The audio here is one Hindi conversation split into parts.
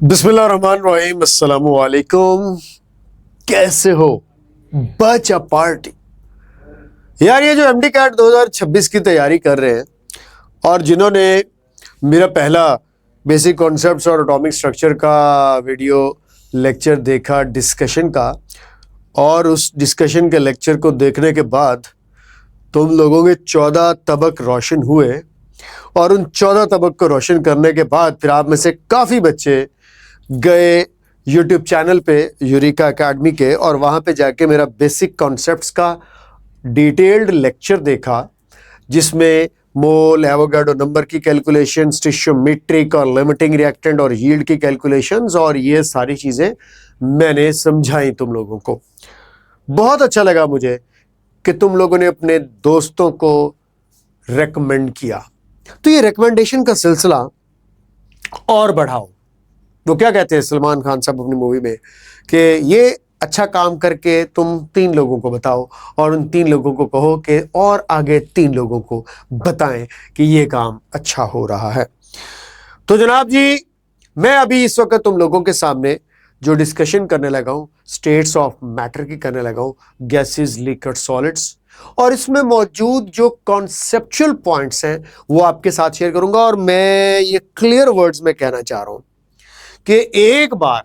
बिस्मिल्लाहिर्रहमानिर्रहीम, अस्सलाम वालेकुम। कैसे हो? बच अ पार्टी। यार ये जो एमडी कैट 2026 की तैयारी कर रहे हैं और जिन्होंने मेरा पहला बेसिक कॉन्सेप्ट्स और एटॉमिक स्ट्रक्चर का वीडियो लेक्चर देखा डिस्कशन का, और उस डिस्कशन के लेक्चर को देखने के बाद तुम लोगों के 14 तबक रोशन हुए, और उन 14 तबक को रोशन करने के बाद फिर आप में से काफ़ी बच्चे गए यूट्यूब चैनल पे यूरिका एकेडमी के, और वहाँ पे जाके मेरा बेसिक कॉन्सेप्ट्स का डिटेल्ड लेक्चर देखा, जिसमें मोल एवोगाड्रो नंबर की कैलकुलेशन, स्टिशियोमेट्रिक और लिमिटिंग रिएक्टेंट और यील्ड की कैलकुलेशंस, और ये सारी चीज़ें मैंने समझाई तुम लोगों को। बहुत अच्छा लगा मुझे कि तुम लोगों ने अपने दोस्तों को रेकमेंड किया। तो ये रिकमेंडेशन का सिलसिला और बढ़ाओ। वो क्या कहते हैं सलमान खान साहब अपनी मूवी में कि ये अच्छा काम करके तुम 3 लोगों को बताओ, और उन 3 लोगों को कहो कि और आगे 3 लोगों को बताएं कि ये काम अच्छा हो रहा है। तो जनाब जी, मैं अभी इस वक्त तुम लोगों के सामने जो डिस्कशन करने लगा हूँ स्टेट्स ऑफ मैटर की करने लगा हूँ, गैसेस, लिक्विड, सॉलिड्स, और इसमें मौजूद जो कॉन्सेप्चुअल पॉइंट्स हैं वो आपके साथ शेयर करूंगा। और मैं ये क्लियर वर्ड्स में कहना चाह रहा हूँ कि एक बार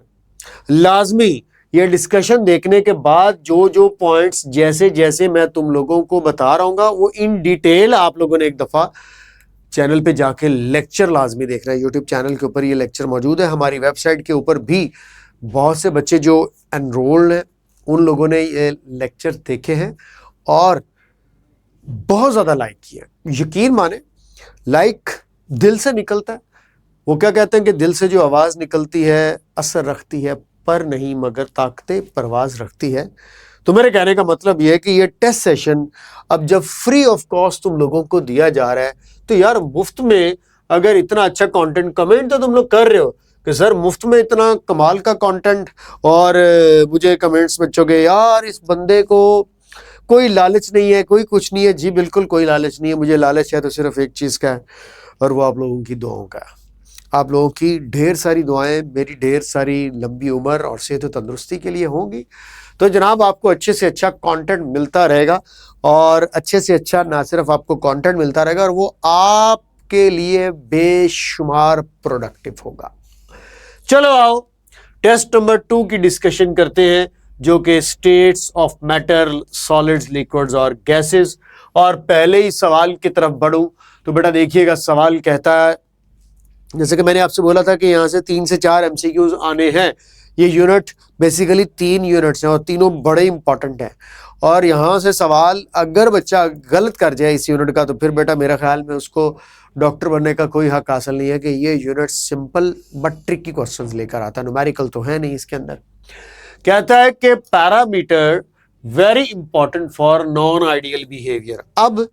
लाजमी ये डिस्कशन देखने के बाद जो जो पॉइंट्स जैसे जैसे मैं तुम लोगों को बता रहा हूँ वो इन डिटेल आप लोगों ने एक दफ़ा चैनल पे जाके लेक्चर लाजमी देखना है। यूट्यूब चैनल के ऊपर ये लेक्चर मौजूद है, हमारी वेबसाइट के ऊपर भी बहुत से बच्चे जो एनरोल्ड हैं उन लोगों ने ये लेक्चर देखे हैं और बहुत ज़्यादा लाइक किया। यकीन माने, लाइक दिल से निकलता है। वो क्या कहते हैं कि दिल से जो आवाज़ निकलती है असर रखती है, पर नहीं मगर ताकते परवाज रखती है। तो मेरे कहने का मतलब ये है कि ये टेस्ट सेशन अब जब फ्री ऑफ कॉस्ट तुम लोगों को दिया जा रहा है, तो यार मुफ्त में अगर इतना अच्छा कंटेंट, कमेंट तो तुम लोग कर रहे हो कि सर मुफ्त में इतना कमाल का कंटेंट, और मुझे कमेंट्स में चोगे यार इस बंदे को कोई लालच नहीं है, कोई कुछ नहीं है। जी बिल्कुल कोई लालच नहीं है, मुझे लालच है तो सिर्फ एक चीज़ का है, और वो आप लोगों की दुआओं का है। आप लोगों की ढेर सारी दुआएं मेरी ढेर सारी लंबी उम्र और सेहत और तंदुरुस्ती के लिए होंगी। तो जनाब आपको अच्छे से अच्छा कंटेंट मिलता रहेगा, और अच्छे से अच्छा ना सिर्फ आपको कंटेंट मिलता रहेगा, और वो आपके लिए बेशुमार प्रोडक्टिव होगा। चलो आओ टेस्ट नंबर 2 की डिस्कशन करते हैं, जो कि states of matter, solids, liquids और गैसेस। और पहले ही सवाल की तरफ बढ़ूं तो बेटा देखिएगा, सवाल कहता है, जैसे कि मैंने आपसे बोला था कि यहाँ से 3 से 4 एमसीक्यूज आने हैं। ये यूनिट बेसिकली 3 यूनिट्स हैं और तीनों बड़े इंपॉर्टेंट हैं। और यहाँ से सवाल अगर बच्चा गलत कर जाए इस यूनिट का, तो फिर बेटा मेरा ख्याल में उसको डॉक्टर बनने का कोई हक हासिल नहीं है, कि ये unit simple but tricky questions लेकर आता है। न्यूमेरिकल तो है नहीं इसके अंदर। कहता है कि parameter very important for non ideal behaviour. अब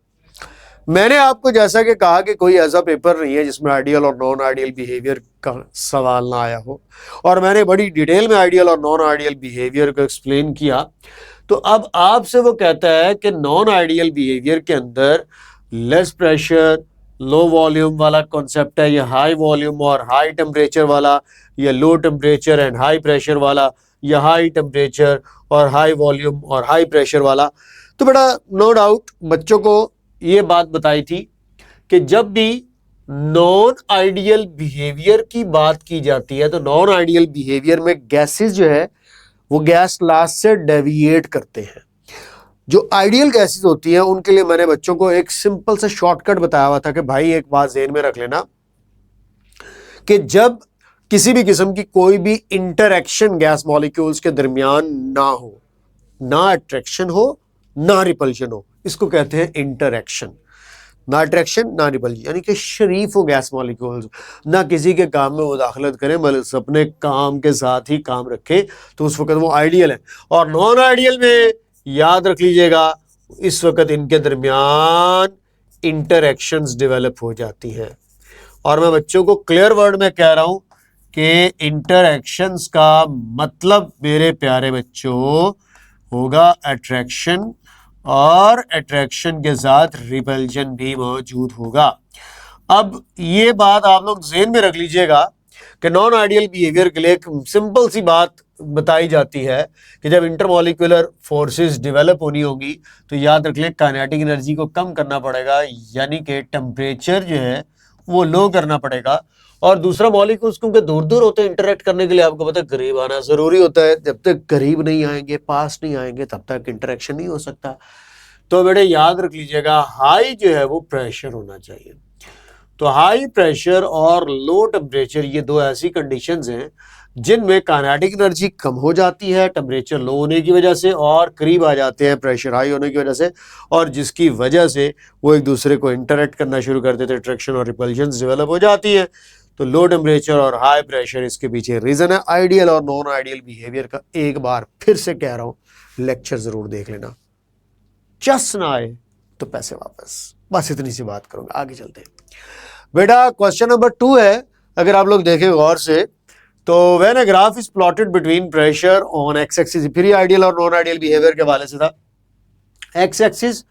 मैंने आपको जैसा कि कहा कि कोई ऐसा पेपर नहीं है जिसमें आइडियल और नॉन आइडियल बिहेवियर का सवाल ना आया हो, और मैंने बड़ी डिटेल में आइडियल और नॉन आइडियल बिहेवियर को एक्सप्लेन किया। तो अब आपसे वो कहता है कि नॉन आइडियल बिहेवियर के अंदर लेस प्रेशर, लो वॉल्यूम वाला कॉन्सेप्ट है, या हाई वॉल्यूम और हाई टेम्परेचर वाला, या low temperature and high pressure वाला, या हाई टेम्परेचर और हाई वॉल्यूम और हाई प्रेशर वाला। तो बेटा नो डाउट बच्चों को ये बात बताई थी कि जब भी नॉन आइडियल बिहेवियर की बात की जाती है, तो नॉन आइडियल बिहेवियर में गैसेस जो है वो गैस लास्ट से डेविएट करते हैं। जो आइडियल गैसेस होती हैं उनके लिए मैंने बच्चों को एक सिंपल सा शॉर्टकट बताया हुआ था कि भाई एक बात ज़हन में रख लेना कि जब किसी भी किस्म की कोई भी इंटरैक्शन गैस मॉलिक्यूल्स के दरमियान ना हो, ना अट्रैक्शन हो ना रिपल्शन हो, इसको कहते हैं इंटरैक्शन। ना अट्रैक्शन ना रिपल्शन, यानी कि शरीफ हो गैस मॉलिक्यूल्स, ना किसी के काम में मुदाखलत करें बल्कि अपने काम के साथ ही काम रखें, तो उस वक्त वो आइडियल है। और नॉन आइडियल में याद रख लीजिएगा, इस वक्त इनके दरमियान इंटरैक्शंस डेवलप हो जाती हैं। और मैं बच्चों को क्लियर वर्ड में कह रहा हूं कि इंटरैक्शंस का मतलब मेरे प्यारे बच्चों होगा अट्रैक्शन, और अट्रैक्शन के साथ रिपल्शन भी मौजूद होगा। अब ये बात आप लोग ज़हन में रख लीजिएगा कि नॉन आइडियल बिहेवियर के लिए एक सिंपल सी बात बताई जाती है कि जब इंटरमॉलिक्यूलर फोर्सेस डेवलप होनी होगी तो याद रख लें काइनेटिक एनर्जी को कम करना पड़ेगा, यानी कि टेम्परेचर जो है वो लो करना पड़ेगा। और दूसरा मॉलिक्यूल्स क्योंकि दूर दूर होते हैं इंटरेक्ट करने के लिए, आपको पता है करीब आना जरूरी होता है। जब तक करीब नहीं आएंगे, पास नहीं आएंगे, तब तक इंटरेक्शन नहीं हो सकता। तो बेटे याद रख लीजिएगा हाई जो है वो प्रेशर होना चाहिए। तो हाई प्रेशर और लो टेम्परेचर ये दो ऐसी कंडीशंस हैं जिनमें काइनेटिक एनर्जी कम हो जाती है टेम्परेचर लो होने की वजह से, और करीब आ जाते हैं प्रेशर हाई होने की वजह से, और जिसकी वजह से वो एक दूसरे को इंटरेक्ट करना शुरू कर देते हैं, अट्रैक्शन और रिपल्शन डेवलप हो जाती है। तो लो टेम्परेचर और हाई प्रेशर इसके पीछे रीजन है। आइडियल और नॉन आइडियल बिहेवियर का एक बार फिर से कह रहा हूं, लेक्चर जरूर देख लेना। चस ना आए तो पैसे वापस, बस इतनी सी बात करूंगा। आगे चलते हैं बेटा। क्वेश्चन नंबर 2 है, अगर आप लोग देखें गौर से तो when a graph is plotted between pressure on x axis, फिर आइडियल और नॉन आइडियल बिहेवियर के हवाले से था। एक्स एक्सिस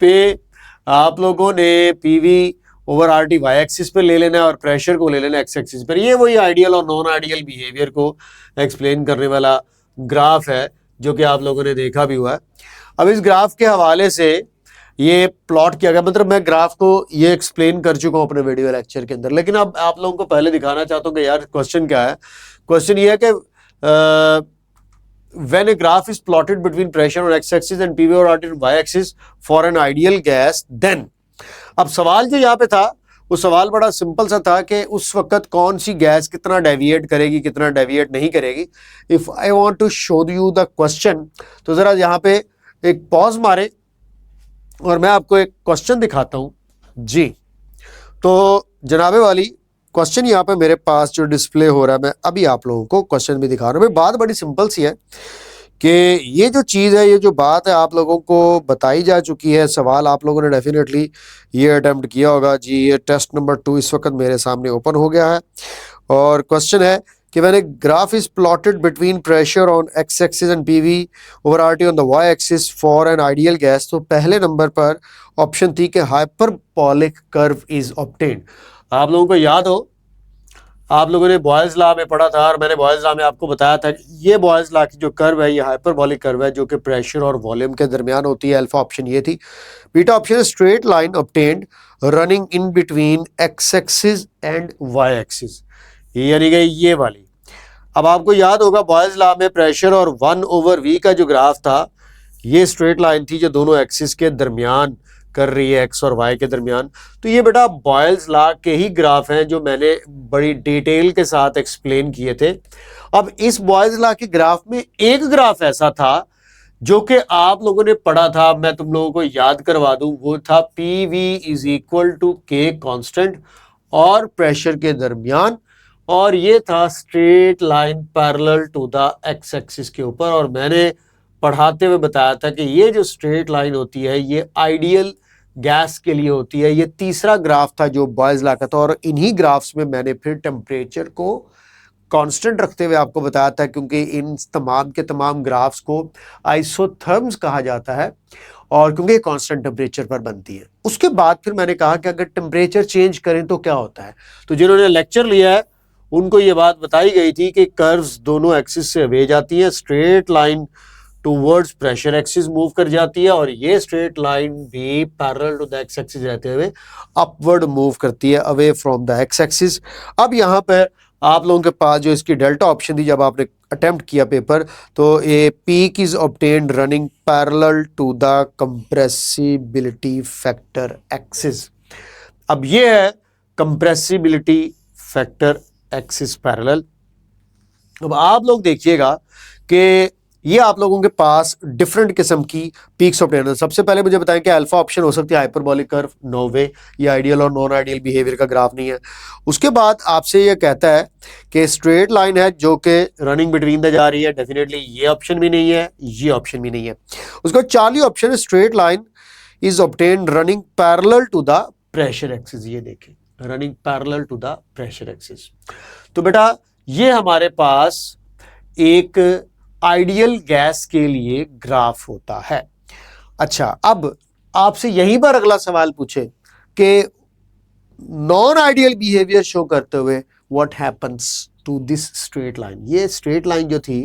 पे आप लोगों ने PV over R T Y axis पे ले लेना है और प्रेशर को ले लेना एक्स एक्सिस पर। ये वही आइडियल और नॉन आइडियल बिहेवियर को एक्सप्लेन करने वाला ग्राफ है जो कि आप लोगों ने देखा भी हुआ है। अब इस ग्राफ के हवाले से ये प्लॉट किया गया, मतलब मैं ग्राफ को ये एक्सप्लेन कर चुका हूं अपने वीडियो लेक्चर के अंदर, लेकिन अब आप लोगों को पहले दिखाना चाहता हूं कि यार क्वेश्चन क्या है। क्वेश्चन ये है कि when a graph is plotted between pressure on x axis and PV और or y axis for an ideal gas then. अब सवाल जो यहाँ पे था वो सवाल बड़ा सिंपल सा था कि उस वक्त कौन सी गैस कितना डेविएट करेगी, कितना डेविएट नहीं करेगी। If I want to show you the question, तो जरा यहाँ पे एक पॉज मारे और मैं आपको एक क्वेश्चन दिखाता हूं जी। तो जनाबे वाली क्वेश्चन यहाँ पे मेरे पास जो डिस्प्ले हो रहा है, मैं अभी आप लोगों को क्वेश्चन भी दिखा रहा हूँ। बात बड़ी सिंपल सी है कि ये जो चीज़ है, ये जो बात है आप लोगों को बताई जा चुकी है। सवाल आप लोगों ने डेफिनेटली ये अटेम्प्ट किया होगा जी। ये टेस्ट नंबर 2 इस वक्त मेरे सामने ओपन हो गया है और क्वेश्चन है कि when a graph is plotted between pressure on x axis and PV over RT on the Y axis for an ideal gas. तो पहले नंबर पर ऑप्शन थी कि हाइपरबॉलिक कर्व इज ऑब्टेन्ड। आप लोगों को याद हो, आप लोगों ने बॉयल्स लॉ में पढ़ा था और मैंने बॉयल्स लॉ में आपको बताया था ये बॉयल्स लॉ की जो कर्व है ये हाइपरबॉलिक कर्व है जो कि प्रेशर और वॉल्यूम के दरमियान होती है। अल्फा ऑप्शन ये थी। Beta option straight line obtained running in between X axis and Y axis, यानी कि ये वाली। अब आपको याद होगा बॉयल्स लॉ में प्रेशर और 1/v का जो ग्राफ था ये स्ट्रेट लाइन थी जो दोनों एक्सिस के दरमियान कर रही है, एक्स और वाई के दरमियान। तो ये बेटा बॉयल्स लॉ के ही ग्राफ हैं जो मैंने बड़ी डिटेल के साथ एक्सप्लेन किए थे। अब इस बॉयल्स लॉ के ग्राफ में एक ग्राफ ऐसा था जो कि आप लोगों ने पढ़ा था, मैं तुम लोगों को याद करवा दूं, वो था PV is equal to K constant और प्रेशर के दरमियान, और ये था straight line parallel to the X axis के ऊपर। और मैंने पढ़ाते हुए बताया था कि ये जो स्ट्रेट लाइन होती है ये आइडियल गैस के लिए होती है। ये तीसरा ग्राफ था जो बॉयल्स लॉ का था और इन्हीं ग्राफ्स में मैंने फिर टेम्परेचर को कांस्टेंट रखते हुए आपको बताया था, क्योंकि इन तमाम के तमाम ग्राफ्स को आइसोथर्म्स कहा जाता है और क्योंकि कांस्टेंट टेम्परेचर पर बनती है। उसके बाद फिर मैंने कहा कि अगर टेम्परेचर चेंज करें तो क्या होता है। तो जिन्होंने लेक्चर लिया है उनको ये बात बताई गई थी कि कर्व्स दोनों एक्सिस से अवे जाती है, straight line towards pressure axis move कर जाती है और ये स्ट्रेट लाइन भी parallel to the X axis रहते हुए अपवर्ड मूव करती है away from the X axis. अब यहाँ पर आप लोगों के पास जो इसकी डेल्टा ऑप्शन थी जब आपने अटेम्प्ट किया पेपर, तो a peak is obtained running parallel to the compressibility factor axis. अब ये है कंप्रेसिबिलिटी फैक्टर एक्सिस पैरेलल। अब आप लोग देखिएगा कि ये आप लोगों के पास डिफरेंट किस्म की पीक्स ऑब्टेन। सबसे पहले मुझे बताएं कि अल्फा ऑप्शन हो सकती है हाइपरबॉलिक कर्व, नो वे, ये आइडियल और नॉन आइडियल बिहेवियर का ग्राफ नहीं है। उसके बाद आपसे ये कहता है कि स्ट्रेट लाइन है जो कि रनिंग बिटवीन द जा रही है, डेफिनेटली ये ऑप्शन भी नहीं है, ये ऑप्शन भी नहीं है। उसके बाद चार्ली ऑप्शन है straight line is obtained running parallel to the pressure axis. ये देखें running parallel to the pressure axis. तो बेटा ये हमारे पास एक आइडियल गैस के लिए ग्राफ होता है। अच्छा, अब आपसे यहीं पर अगला सवाल पूछे कि नॉन आइडियल बिहेवियर शो करते हुए what happens to this straight line. ये स्ट्रेट लाइन जो थी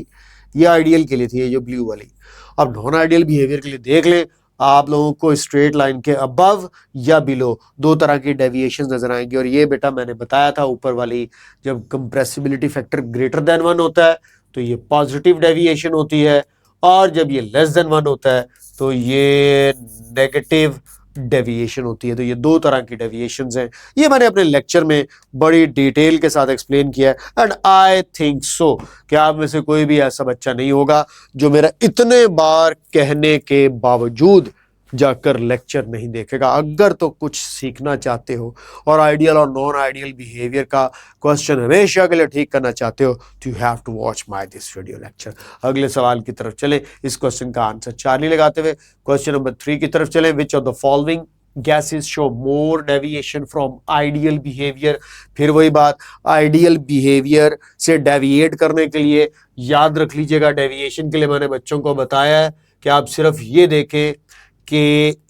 ये आइडियल के लिए थी, ये जो ब्लू वाली। अब नॉन आइडियल बिहेवियर के लिए देख लें आप लोगों को स्ट्रेट लाइन के अबव या बिलो दो तरह की डेविएशन नजर आएंगी। और ये बेटा मैंने बताया था ऊपर वाली, जब कंप्रेसिबिलिटी फैक्टर ग्रेटर देन 1 होता है तो ये पॉजिटिव डेविएशन होती है, और जब ये लेस देन 1 होता है तो ये नेगेटिव डेविएशन होती है। तो ये दो तरह की डेविएशंस हैं। ये मैंने अपने लेक्चर में बड़ी डिटेल के साथ एक्सप्लेन किया है। एंड आई थिंक सो कि आप में से कोई भी ऐसा बच्चा नहीं होगा जो मेरा इतने बार कहने के बावजूद जाकर लेक्चर नहीं देखेगा। अगर तो कुछ सीखना चाहते हो और आइडियल और नॉन आइडियल बिहेवियर का क्वेश्चन हमेशा के लिए ठीक करना चाहते हो तो you have to watch my this video lecture. अगले सवाल की तरफ चले। इस क्वेश्चन का आंसर चार्ली लगाते हुए क्वेश्चन नंबर 3 की तरफ चले। विच of the following gases show more deviation from ideal behaviour. फिर वही बात, आइडियल बिहेवियर से डेविएट करने के लिए याद रख लीजिएगा, डेविएशन के लिए मैंने बच्चों को बताया है कि आप सिर्फ ये देखें कि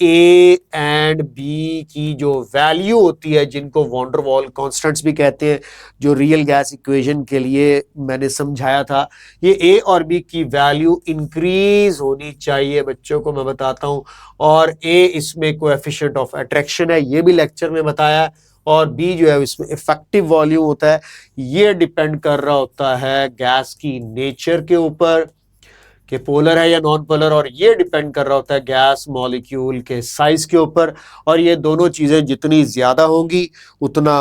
ए एंड बी की जो वैल्यू होती है, जिनको वॉन डेर वाल कॉन्स्टेंट्स भी कहते हैं, जो रियल गैस इक्वेशन के लिए मैंने समझाया था, ये ए और बी की वैल्यू इंक्रीज होनी चाहिए बच्चों को मैं बताता हूं। और ए इसमें कोएफिशिएंट ऑफ अट्रैक्शन है, ये भी लेक्चर में बताया है। और बी जो है इसमें इफेक्टिव वॉल्यूम होता है। ये डिपेंड कर रहा होता है गैस की नेचर के ऊपर कि पोलर है या नॉन पोलर, और ये डिपेंड कर रहा होता है गैस मॉलिक्यूल के साइज के ऊपर। और ये दोनों चीजें जितनी ज्यादा होंगी उतना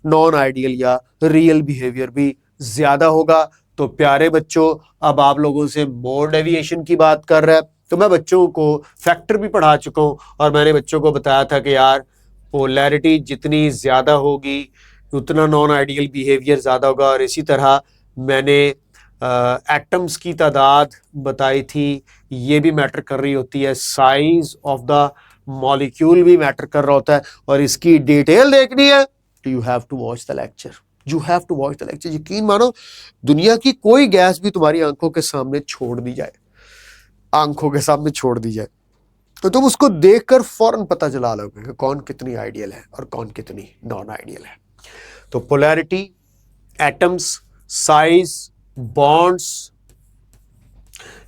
नॉन आइडियल या रियल बिहेवियर भी ज्यादा होगा। तो प्यारे बच्चों, अब आप लोगों से मोर डेविएशन की बात कर रहा है तो मैं बच्चों को फैक्टर भी पढ़ा चुका हूं, और मैंने बच्चों को बताया था कि यार पोलैरिटी जितनी ज्यादा होगी उतना नॉन आइडियल बिहेवियर ज्यादा होगा। और इसी तरह मैंने एटम्स की तादाद बताई थी, ये भी मैटर कर रही होती है। साइज ऑफ द मॉलिक्यूल भी मैटर कर रहा होता है। और इसकी डिटेल देखनी है तो you have to watch the lecture, you have to watch the lecture. यकीन मानो, दुनिया की कोई गैस भी तुम्हारी आंखों के सामने छोड़ दी जाए, आंखों के सामने छोड़ दी जाए, तो तुम उसको देखकर फौरन पता चला लोगे कि कौन कितनी आइडियल है और कौन कितनी नॉन आइडियल है। तो पोलैरिटी, एटम्स, साइज, बॉन्ड्स,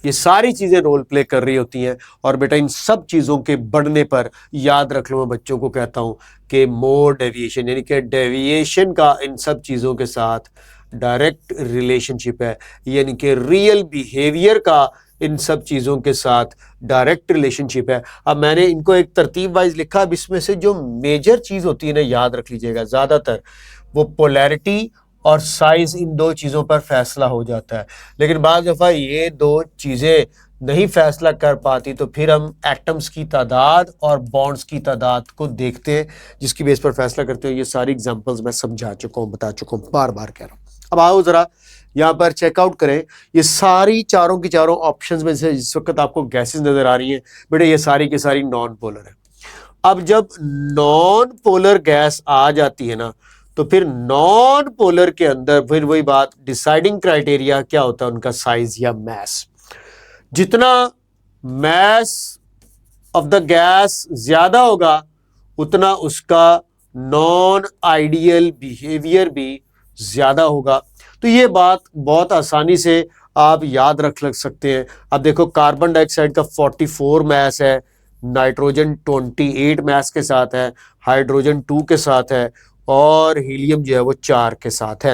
ये सारी चीजें रोल प्ले कर रही होती हैं। और बेटा इन सब चीजों के बढ़ने पर याद रख लो, मैं बच्चों को कहता हूं कि मोर डेविएशन, यानी कि डेविएशन का इन सब चीजों के साथ डायरेक्ट रिलेशनशिप है, यानी कि रियल बिहेवियर का इन सब चीजों के साथ डायरेक्ट रिलेशनशिप है। अब मैंने इनको एक तरतीब वाइज लिखा। अब इसमें से जो मेजर चीज होती है ना, याद रख लीजिएगा, ज्यादातर वो पोलैरिटी और साइज, इन दो चीजों पर फैसला हो जाता है। लेकिन बाज़ दफा ये दो चीजें नहीं फैसला कर पाती तो फिर हम एटम्स की तादाद और बॉन्ड्स की तादाद को देखते हैं, जिसकी बेस पर फैसला करते हैं। ये सारी एग्जांपल्स मैं समझा चुका हूँ, बता चुका हूँ, बार बार कह रहा हूँ। अब आओ जरा यहाँ पर चेकआउट करें। ये सारी चारों की चारों ऑप्शंस में से जिस वक्त आपको गैसेस नजर आ रही हैं बेटे, ये सारी की सारी नॉन पोलर है। अब जब नॉन पोलर गैस आ जाती है ना, तो फिर नॉन पोलर के अंदर फिर वही बात, डिसाइडिंग क्राइटेरिया क्या होता है उनका, साइज या मैस। जितना मैस ऑफ द गैस ज्यादा होगा उतना उसका नॉन आइडियल बिहेवियर भी ज्यादा होगा। तो ये बात बहुत आसानी से आप याद रख सकते हैं। अब देखो, कार्बन डाइऑक्साइड का 44 मैस है, नाइट्रोजन 28 मैस के साथ है, हाइड्रोजन 2 के साथ है, और हीलियम जो है वो 4 के साथ है।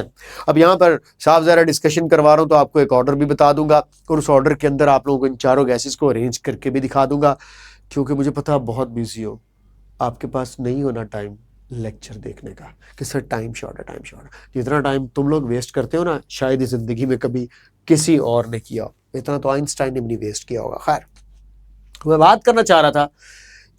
अब यहाँ पर साफ ज़रा डिस्कशन करवा रहा हूँ तो आपको एक ऑर्डर भी बता दूंगा, और उस ऑर्डर के अंदर आप लोगों को इन चारों गैसेस को अरेंज करके भी दिखा दूंगा, क्योंकि मुझे पता आप बहुत बिजी हो, आपके पास नहीं होना टाइम लेक्चर देखने का कि सर टाइम शॉर्ट है, टाइम शॉर्ट है। जितना टाइम तुम लोग वेस्ट करते हो ना, शायद इस जिंदगी में कभी किसी और ने किया, इतना तो आइंस्टाइन ने भी नहीं वेस्ट किया होगा। खैर, मैं बात करना चाह रहा था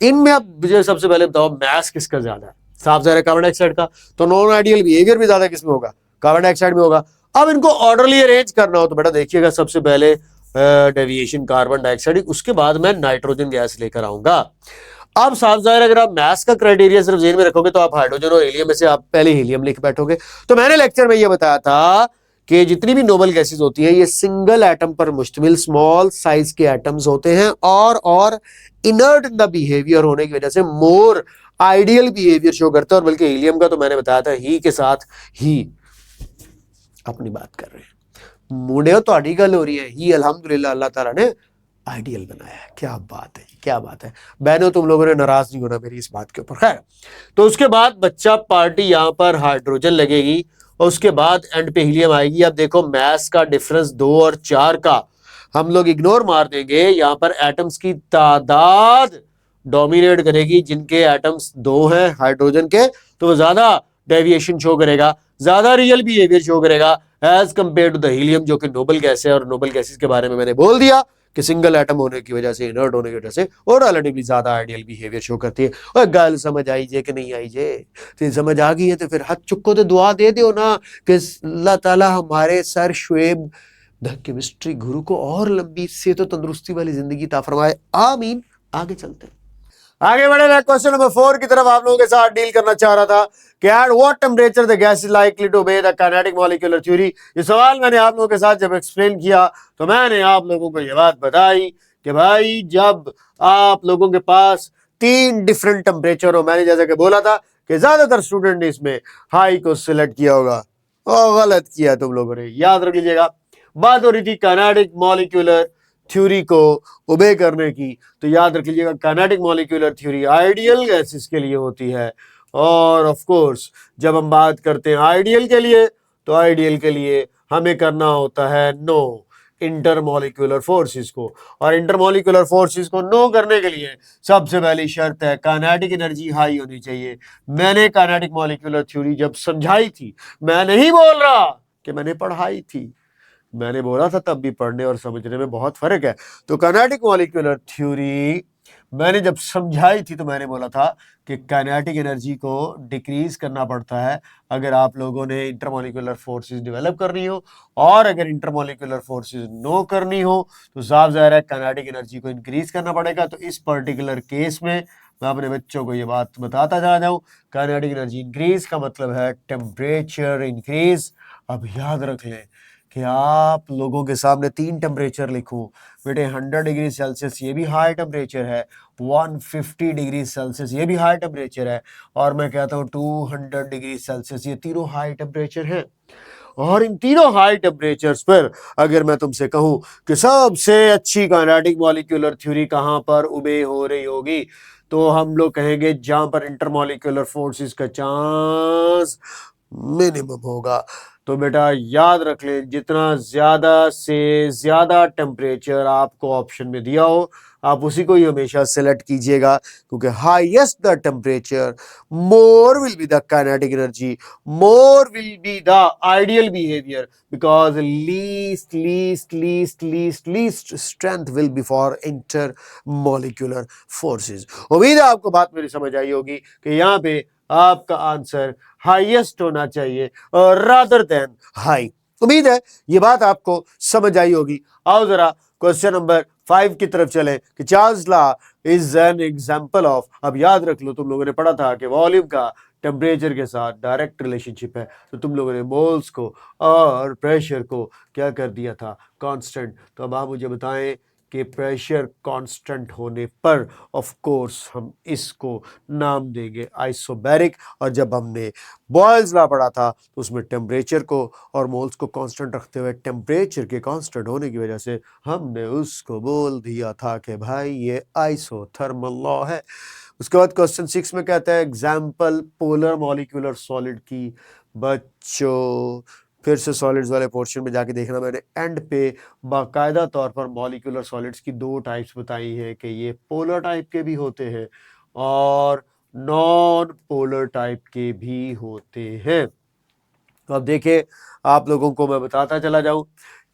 इनमें। अब मुझे सबसे पहले बताओ मैस किसका ज्यादा है? साफ ज़ाहिर है कार्बन डाइऑक्साइड का। तो नॉन आइडियल बिहेवियर भी ज्यादा किसमें होगा? कार्बन डाइऑक्साइड में होगा। अब इनको ऑर्डरली अरेंज करना हो तो बेटा देखिएगा, सबसे पहले डेविएशन कार्बन डाइऑक्साइड, उसके बाद मैं नाइट्रोजन गैस लेकर आऊंगा। अब साफ ज़ाहिर अगर आप मैथ्स का क्राइटेरिया सिर्फ जेन में रखोगे तो आप हाइड्रोजन और हीलियम में से आप पहले हीलियम लिख बैठोगे। तो मैंने लेक्चर में यह बताया था कि जितनी भी नोबल गैसेस होती हैं ये सिंगल एटम पर मुश्तमिल स्मॉल साइज के एटम्स होते हैं, और इनर्ट इन द बिहेवियर होने की वजह से मोर आइडियल बिहेवियर शो करता है। और बल्कि हीलियम का तो मैंने बताया था ही के साथ ही अपनी बात कर रहे हैं। मुंडे ਤੁਹਾਡੀ ਗੱਲ हो रही है, ही अल्हम्दुलिल्लाह अल्लाह ताला ने आइडियल बनाया है। क्या बात है, क्या बात है बहनों, तुम लोगों ने नाराज नहीं होना मेरी इस बात के ऊपर। खैर, तो उसके बाद बच्चा पार्टी यहाँ पर हाइड्रोजन लगेगी और उसके बाद एंड पे हीलियम आएगी। अब देखो मैस का डिफरेंस 2 और 4 का हम लोग इग्नोर मार देंगे, यहाँ पर एटम्स की तादाद डोमिनेट करेगी। जिनके एटम्स 2 हैं हाइड्रोजन के, तो वो ज्यादा डेविएशन शो करेगा, ज्यादा रियल बिहेवियर शो करेगा as compare to the helium, जो कि नोबल गैस है। और नोबल गैसेस के बारे में मैंने बोल दिया कि सिंगल एटम होने की वजह से, इनर्ट होने की वजह से और रिलेटिवली ज्यादा आइडियल बिहेवियर शो करती है। और गल समझ आई जे कि नहीं आई जे? तो समझ आ गई है तो फिर हाथ चुको तो दुआ दे दो ना कि अल्लाह ताला हमारे सर शुएब द केमिस्ट्री गुरु को और लंबी सेहत और तंदुरुस्ती वाली जिंदगी ता फरमाए। आमीन। आगे चलते हैं, आगे बढ़े। मैं क्वेश्चन नंबर 4 की तरफ आप लोगों के साथ डील करना चाह रहा था कि at what temperature the gas is likely to obey the kinetic molecular theory. ये सवाल मैंने आप लोगों के साथ जब एक्सप्लेन किया तो मैंने आप लोगों को ये बात बताई कि भाई जब आप लोगों के पास 3 डिफरेंट टेम्परेचर हो, मैंने जैसा कि बोला था कि ज्यादातर स्टूडेंट ने इसमें हाई को सिलेक्ट किया होगा और गलत किया तुम लोगों ने, याद रख लीजिएगा। बात हो रही थी काइनेटिक मॉलिक्यूलर थ्योरी को ओबे करने की, तो याद रख लीजिएगा kinetic molecular theory ideal gases के लिए होती है। और ऑफ कोर्स जब हम बात करते हैं आइडियल के लिए, तो आइडियल के लिए हमें करना होता है नो इंटरमॉलिक्यूलर फोर्सेस को। और इंटरमॉलिक्यूलर फोर्सेस को नो करने के लिए सबसे पहली शर्त है काइनेटिक एनर्जी हाई होनी चाहिए। मैंने काइनेटिक मॉलिक्यूलर थ्योरी जब समझाई थी, मैं नहीं बोल रहा कि मैंने पढ़ाई थी, मैंने बोला था तब भी पढ़ने और समझने में बहुत फर्क है। तो काइनेटिक मॉलिक्यूलर थ्योरी मैंने जब समझाई थी तो मैंने बोला था कि काइनेटिक एनर्जी को डिक्रीज करना पड़ता है अगर आप लोगों ने इंटरमॉलिक्यूलर फोर्सेस डेवलप करनी हो, और अगर इंटरमॉलिक्यूलर फोर्सेस नो करनी हो तो साफ ज़ाहिर है काइनेटिक एनर्जी को इंक्रीज करना पड़ेगा। तो इस पर्टिकुलर केस में मैं अपने बच्चों को ये बात बताता जा रहा हूँ, काइनेटिक एनर्जी इंक्रीज का मतलब है टेम्परेचर इंक्रीज। अब याद रख लें कि आप लोगों के सामने 3 टेम्परेचर लिखूं बेटे, 100 डिग्री सेल्सियस ये भी हाई टेम्परेचर है, 150 डिग्री सेल्सियस ये भी हाई टेम्परेचर है, और मैं कहता हूँ 200 डिग्री सेल्सियस, ये तीनों हाई टेम्परेचर हैं। और इन तीनों हाई टेम्परेचर्स पर अगर मैं तुमसे कहूं कि सबसे अच्छी काइनेटिक मॉलिक्यूलर थ्योरी कहां पर उबे हो रही होगी, तो हम लोग कहेंगे जहां पर इंटरमॉलिक्यूलर फोर्सेस का चांस मिनिमम होगा। तो बेटा याद रख ले, जितना ज्यादा से ज्यादा टेम्परेचर आपको ऑप्शन में दिया हो आप उसी को ही हमेशा सेलेक्ट कीजिएगा, क्योंकि highest the temperature more will be the kinetic energy, more will be the ideal behaviour, because least least least least least strength will be for inter molecular forces. उम्मीद है आपको बात मेरी समझ आई होगी कि यहाँ पे आपका आंसर हाईएस्ट होना चाहिए और रादर देन हाई। उम्मीद है ये बात आपको समझ आई होगी। आओ जरा क्वेश्चन नंबर 5 की तरफ चले कि Charles law is an example of. अब याद रख लो, तुम लोगों ने पढ़ा था कि वॉल्यूम का टेम्परेचर के साथ डायरेक्ट रिलेशनशिप है, तो तुम लोगों ने मोल्स को और प्रेशर को क्या कर दिया था, कांस्टेंट। तो अब आप मुझे बताएं कि प्रेशर कांस्टेंट होने पर ऑफ कोर्स हम इसको नाम देंगे आइसोबैरिक। और जब हमने बॉयल्स लॉ पढ़ा था तो उसमें टेम्परेचर को और मोल्स को कांस्टेंट रखते हुए टेम्परेचर के कांस्टेंट होने की वजह से हमने उसको बोल दिया था कि भाई ये आइसोथर्मल लॉ है। उसके बाद क्वेश्चन 6 में कहता है एग्जाम्पल पोलर मॉलिक्यूलर सॉलिड की। बच्चों फिर से सॉलिड्स वाले पोर्शन में जाके देखना, मैंने एंड पे बाकायदा तौर पर मॉलिक्यूलर सॉलिड्स की 2 टाइप्स बताई हैं कि ये पोलर टाइप के भी होते हैं और नॉन पोलर टाइप के भी होते हैं। तो अब देखिए, आप लोगों को मैं बताता चला जाऊं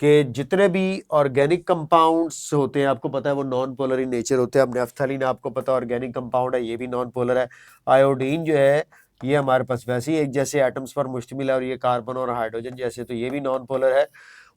कि जितने भी ऑर्गेनिक कंपाउंड्स होते हैं आपको पता है वो नॉन पोलर इन नेचर होते हैं। अब नेफ्थलीन आपको पता है ऑर्गेनिक कंपाउंड है, ये भी नॉन पोलर है। आयोडीन जो है ये हमारे पास वैसे ही एक जैसे एटम्स पर मुश्तमिल है और ये कार्बन और हाइड्रोजन जैसे, तो ये भी नॉन पोलर है।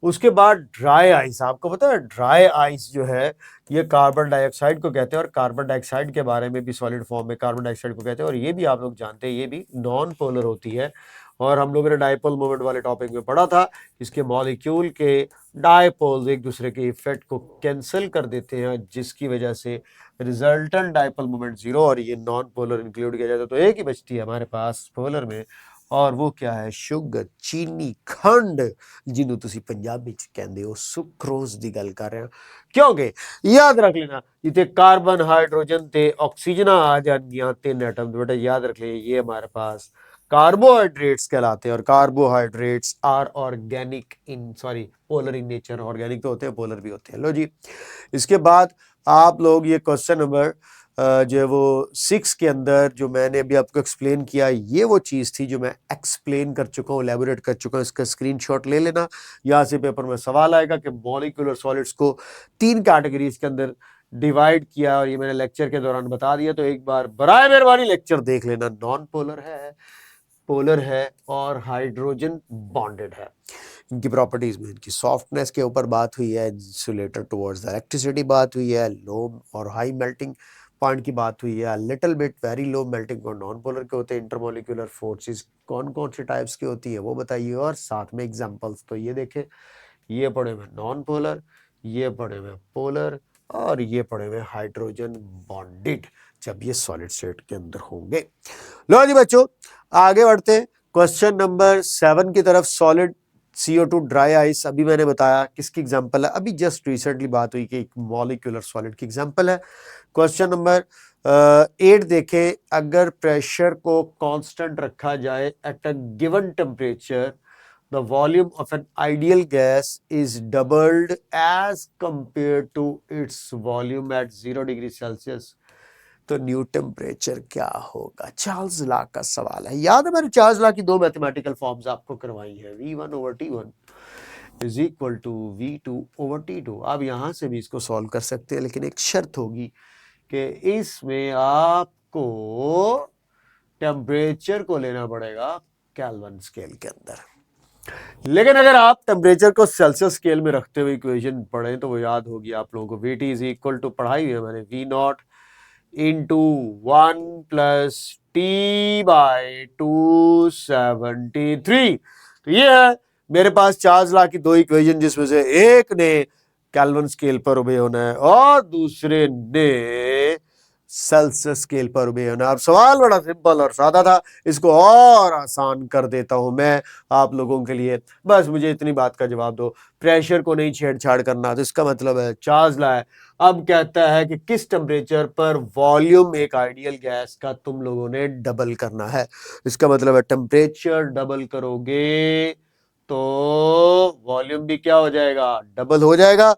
उसके बाद ड्राई आइस, आपको पता है ड्राई आइस जो है ये कार्बन डाइऑक्साइड को कहते हैं, और कार्बन डाइऑक्साइड के बारे में भी सॉलिड फॉर्म में कार्बन डाइऑक्साइड को कहते हैं, और ये भी आप लोग जानते हैं ये भी नॉन पोलर होती है। और हम लोगों ने डायपोल मोमेंट वाले टॉपिक में पढ़ा था, इसके मॉलिक्यूल के डायपोल्स एक दूसरे के इफेक्ट को कैंसिल कर देते हैं, जिसकी वजह से रिजल्टेंट डायपोल मोमेंट 0, और ये नॉन पोलर इंक्लूड किया जाता है, तो एक ही बचती है हमारे पास पोलर में, और वो क्या है? शुगर, चीनी, खंड, जिन्हों ਤੁਸੀਂ ਪੰਜਾਬੀ ਚ ਕਹਿੰਦੇ ਹੋ ਸੁਕਰੋਜ਼ ਦੀ ਗੱਲ ਕਰ ਰਹੇ ਹਾਂ। ਕਿਉਂਕਿ ਯਾਦ ਰੱਖ ਲੈਣਾ ਜਿੱਥੇ ਕਾਰਬਨ, ਹਾइड्रोजन ਤੇ ऑक्सीजन आ जाएंगियां 3 एटम, बेटा याद रख ले ये हमारे पास कार्बोहाइड्रेट्स कहलाते हैं। और carbohydrates are organic in sorry polar in nature. Organic तो होते हैं, पोलर भी होते हैं। लो जी, इसके बाद आप लोग ये क्वेश्चन नंबर जो है वो 6 के अंदर जो मैंने अभी आपको एक्सप्लेन किया, ये वो चीज़ थी जो मैं एक्सप्लेन कर चुका हूँ, एलैबोरेट कर चुका हूँ। इसका स्क्रीनशॉट ले लेना। यहाँ से पेपर में सवाल आएगा कि मॉलिक्यूलर सॉलिड्स को 3 कैटेगरीज के अंदर डिवाइड किया, और ये मैंने लेक्चर के दौरान बता दिया, तो एक बार बराए मेहरबानी लेक्चर देख लेना। नॉन पोलर है, पोलर है और हाइड्रोजन बॉन्डेड है। इनकी प्रॉपर्टीज में इनकी सॉफ्टनेस के ऊपर बात हुई है, इंसुलेटर टुवर्ड्स इलेक्ट्रिसिटी बात हुई है, लो और हाई मेल्टिंग पॉइंट की बात हुई है, little bit very low melting point non polar के होते हैं। इंटरमोलिकुलर फोर्सेस कौन कौन से टाइप्स की होती है वो बताइए, और साथ में एग्जांपल्स। तो ये देखें, ये पढ़े हुए नॉन पोलर, ये पढ़े हुए पोलर, और ये पढ़े हुए हाइड्रोजन बॉन्डेड, जब ये सॉलिड स्टेट के अंदर होंगे। लो जी बच्चों, आगे बढ़ते क्वेश्चन नंबर 7 की तरफ। सॉलिड CO2 ड्राई आइस, अभी मैंने बताया किसकी एग्जांपल है, अभी जस्ट रिसेंटली बात हुई कि एक मॉलिक्यूलर सॉलिड की एग्जांपल है। क्वेश्चन नंबर 8 देखें, अगर प्रेशर को कांस्टेंट रखा जाए at a given temperature, the volume of an ideal gas is doubled as compared to its volume at 0 degree Celsius, तो न्यू टेम्परेचर क्या होगा? चार्ल्स लॉ का सवाल है। याद है मैंने चार्ल्स लॉ की 2 मैथमेटिकल फॉर्म्स आपको करवाई है, V1/T1 is equal to V2/T2। आप यहां से भी इसको सॉल्व कर सकते हैं, लेकिन एक शर्त होगी कि इसमें आपको टेम्परेचर को लेना पड़ेगा केल्विन स्केल के अंदर। लेकिन अगर आप टेम्परेचर को सेल्सियस स्केल में रखते हुए इक्वेशन पढ़ें तो वो याद होगी आप लोगों को। VT इज इक्वल टू, पढ़ाई है मैंने, V0 इंटू 1 प्लस T/273। तो ये है मेरे पास चार्ल्स लॉ की 2 इक्वेशन, जिसमें से एक ने केल्विन स्केल पर ओबे होना है और दूसरे ने सेल्सियस स्केल पर ओबे होना है। अब सवाल बड़ा सिंपल और सादा था, इसको और आसान कर देता हूं मैं आप लोगों के लिए। बस मुझे इतनी बात का जवाब दो, प्रेशर को नहीं छेड़छाड़ करना। तो इसका मतलब है चार्ल्स लॉ अब कहता है कि किस टेम्परेचर पर वॉल्यूम एक आइडियल गैस का तुम लोगों ने डबल करना है। इसका मतलब है टेम्परेचर डबल करोगे तो वॉल्यूम भी क्या हो जाएगा? डबल हो जाएगा।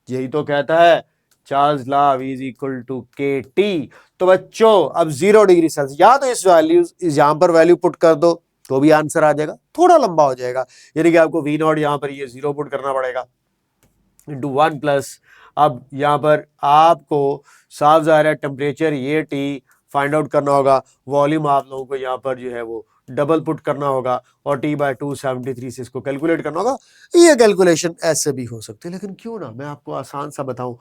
यही तो कहता है Charles law, V is equal to KT। तो बच्चों अब 0 डिग्री सेल्सियस, या तो इस वैल्यू यहां पर वैल्यू पुट कर दो तो भी आंसर आ जाएगा, थोड़ा लंबा हो जाएगा, यानी कि आपको V0 यहां पर ये 0 पुट करना पड़ेगा इंटू 1 प्लस, अब यहां पर आपको साफ जाहिर है टेम्परेचर ये T फाइंड आउट करना होगा, वॉल्यूम आप लोगों को यहाँ पर जो है वो डबल पुट करना होगा, और T/273 से इसको कैलकुलेट करना होगा। ये कैलकुलेशन ऐसे भी हो सकती है, लेकिन क्यों ना मैं आपको आसान सा बताऊं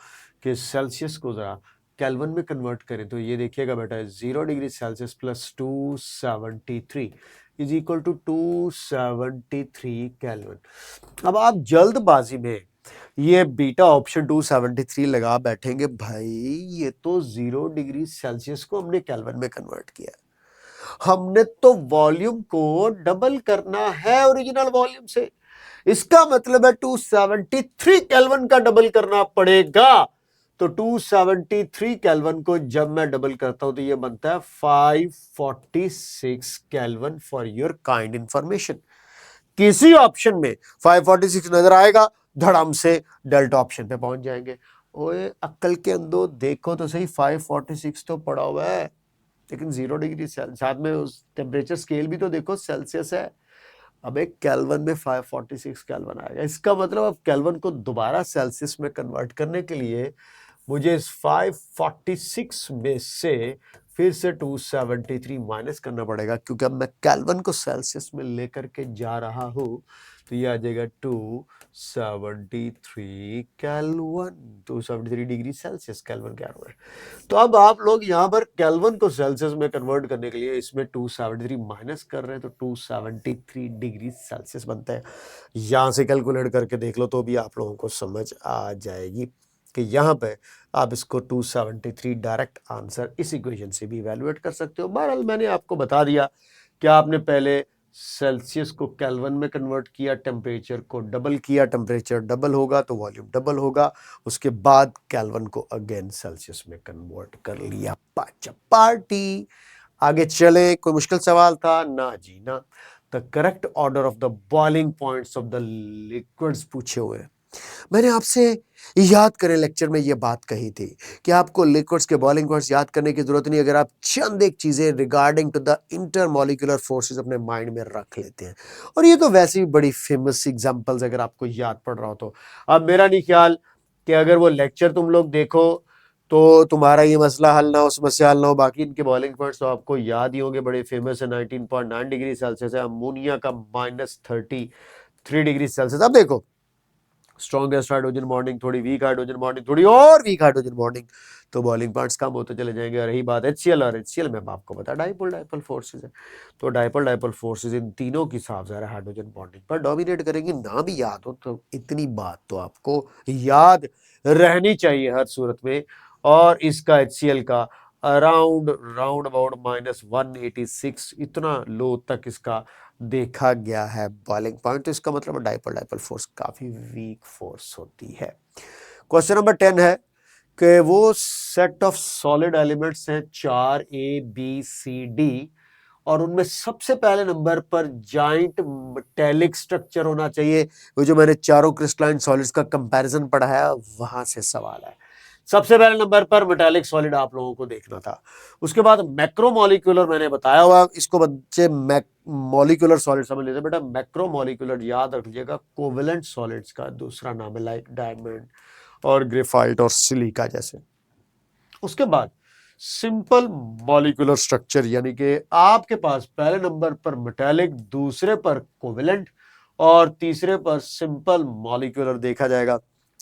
कि सेल्सियस को जरा केल्विन में कन्वर्ट करें। तो ये देखिएगा बेटा, 0 degree Celsius plus 273 is equal to 273 Kelvin. अब आप जल्दबाजी में ये बीटा ऑप्शन 273 लगा बैठेंगे, भाई ये तो 0 डिग्री सेल्सियस को हमने केल्विन में कन्वर्ट किया, हमने तो वॉल्यूम को डबल करना है ओरिजिनल वॉल्यूम से। इसका मतलब है 273 केल्विन का डबल करना पड़ेगा। तो 273 केल्विन को जब मैं डबल करता हूं तो ये बनता है 546 kelvin for your kind information. किसी ऑप्शन में 546 नजर आएगा, धड़ाम से डेल्टा ऑप्शन पे पहुंच जाएंगे। ओए अक्ल के अंदर देखो तो सही, 546 तो पड़ा हुआ है, लेकिन 0 डिग्री साथ में उस टेम्परेचर स्केल भी तो देखो सेल्सियस है। अब एक केल्विन में 546 केल्विन आएगा। इसका मतलब अब केल्विन को दोबारा सेल्सियस में कन्वर्ट करने के लिए मुझे इस 546 में से फिर से 273 माइनस करना पड़ेगा, क्योंकि अब मैं केल्विन को सेल्सियस में लेकर के जा रहा हूं। तो ये आ जाएगा 273 केल्विन, 273 डिग्री सेल्सियस, केल्विन क्या है। तो अब आप लोग यहाँ पर केल्विन को सेल्सियस में कन्वर्ट करने के लिए इसमें 273 माइनस कर रहे हैं, तो 273 डिग्री सेल्सियस बनता है। यहाँ से कैलकुलेट करके देख लो तो भी आप लोगों को समझ आ जाएगी कि यहाँ पे आप इसको 273 डायरेक्ट आंसर इस इक्वेशन से भी इवैल्यूएट कर सकते हो। बहरहाल मैंने आपको बता दिया कि आपने पहले सेल्सियस को केल्विन में कन्वर्ट किया, टेम्परेचर को डबल किया, टेम्परेचर डबल होगा तो वॉल्यूम डबल होगा, उसके बाद केल्विन को अगेन सेल्सियस में कन्वर्ट कर लिया। पाचा पार्टी। आगे चले, कोई मुश्किल सवाल था? ना जी ना। The correct order of the boiling points of the liquids पूछे हुए। मैंने आपसे याद करें लेक्चर में ये बात कही थी कि आपको लिक्विड्स के बॉइलिंग पॉइंट्स याद करने की जरूरत नहीं, अगर आप चंद एक चीजें regarding to the intermolecular forces अपने माइंड में रख लेते हैं। और ये तो वैसे भी बड़ी फेमस एग्जांपल्स अगर आपको याद पड़ रहा हो तो। अब मेरा नहीं ख्याल कि अगर वो लेक्चर तुम लोग देखो तो तुम्हारा ये मसला हल ना हो, समस्या हल ना हो। बाकी इनके बॉइलिंग पॉइंट्स तो आपको याद ही होंगे, बड़े फेमस है। 19.9 डिग्री सेल्सियस है, अमोनिया का -33 डिग्री सेल्सियस। अब देखो, स्ट्रॉन्गेस्ट हाइड्रोजन बॉन्डिंग, थोड़ी वीक हाइड्रोजन बॉन्डिंग, थोड़ी और वीक हाइड्रोजन बॉन्डिंग, तो बॉइलिंग पॉइंट्स कम होते चले जाएंगे। और रही बात HCl, और HCl में आपको पता डाइपोल डाइपोल फोर्सेस है, तो डाइपोल डाइपोल फोर्सेस इन तीनों की साफ ज़ाहिर हाइड्रोजन बॉन्डिंग पर डोमिनेट करेंगी। ना भी याद हो तो इतनी बात तो आपको याद रहनी चाहिए हर सूरत में। और इसका HCl का राउंड अबाउट -186 इतना लो तक इसका देखा गया है बॉइलिंग पॉइंट। तो इसका मतलब डाइपोल डाइपोल फोर्स काफी वीक फोर्स होती है। क्वेश्चन नंबर 10 है कि वो सेट ऑफ सॉलिड एलिमेंट्स हैं 4 ABCD, और उनमें सबसे पहले नंबर पर जाइंट मेटेलिक स्ट्रक्चर होना चाहिए। वो जो मैंने चारों क्रिस्टलाइन सॉलिड्स का कंपैरिजन पढ़ा है वहां से सवाल है। सबसे पहले नंबर पर मेटालिक सॉलिड आप लोगों को देखना था। उसके बाद मैक्रोमोलिकुलर मैंने बताया हुआ, इसको बच्चे मॉलिक्यूलर सॉलिड समझ लेते। बेटा मैक्रोमोलिकुलर याद रख लीजिएगा, कोवेलेंट सॉलिड्स का दूसरा नाम है, लाइक डायमंड और ग्रेफाइट और सिलिका जैसे। उसके बाद सिंपल मॉलिक्यूलर स्ट्रक्चर, यानी कि आपके पास पहले नंबर पर मेटालिक, दूसरे पर कोवेलेंट और तीसरे पर सिंपल मॉलिक्यूलर देखा जाएगा।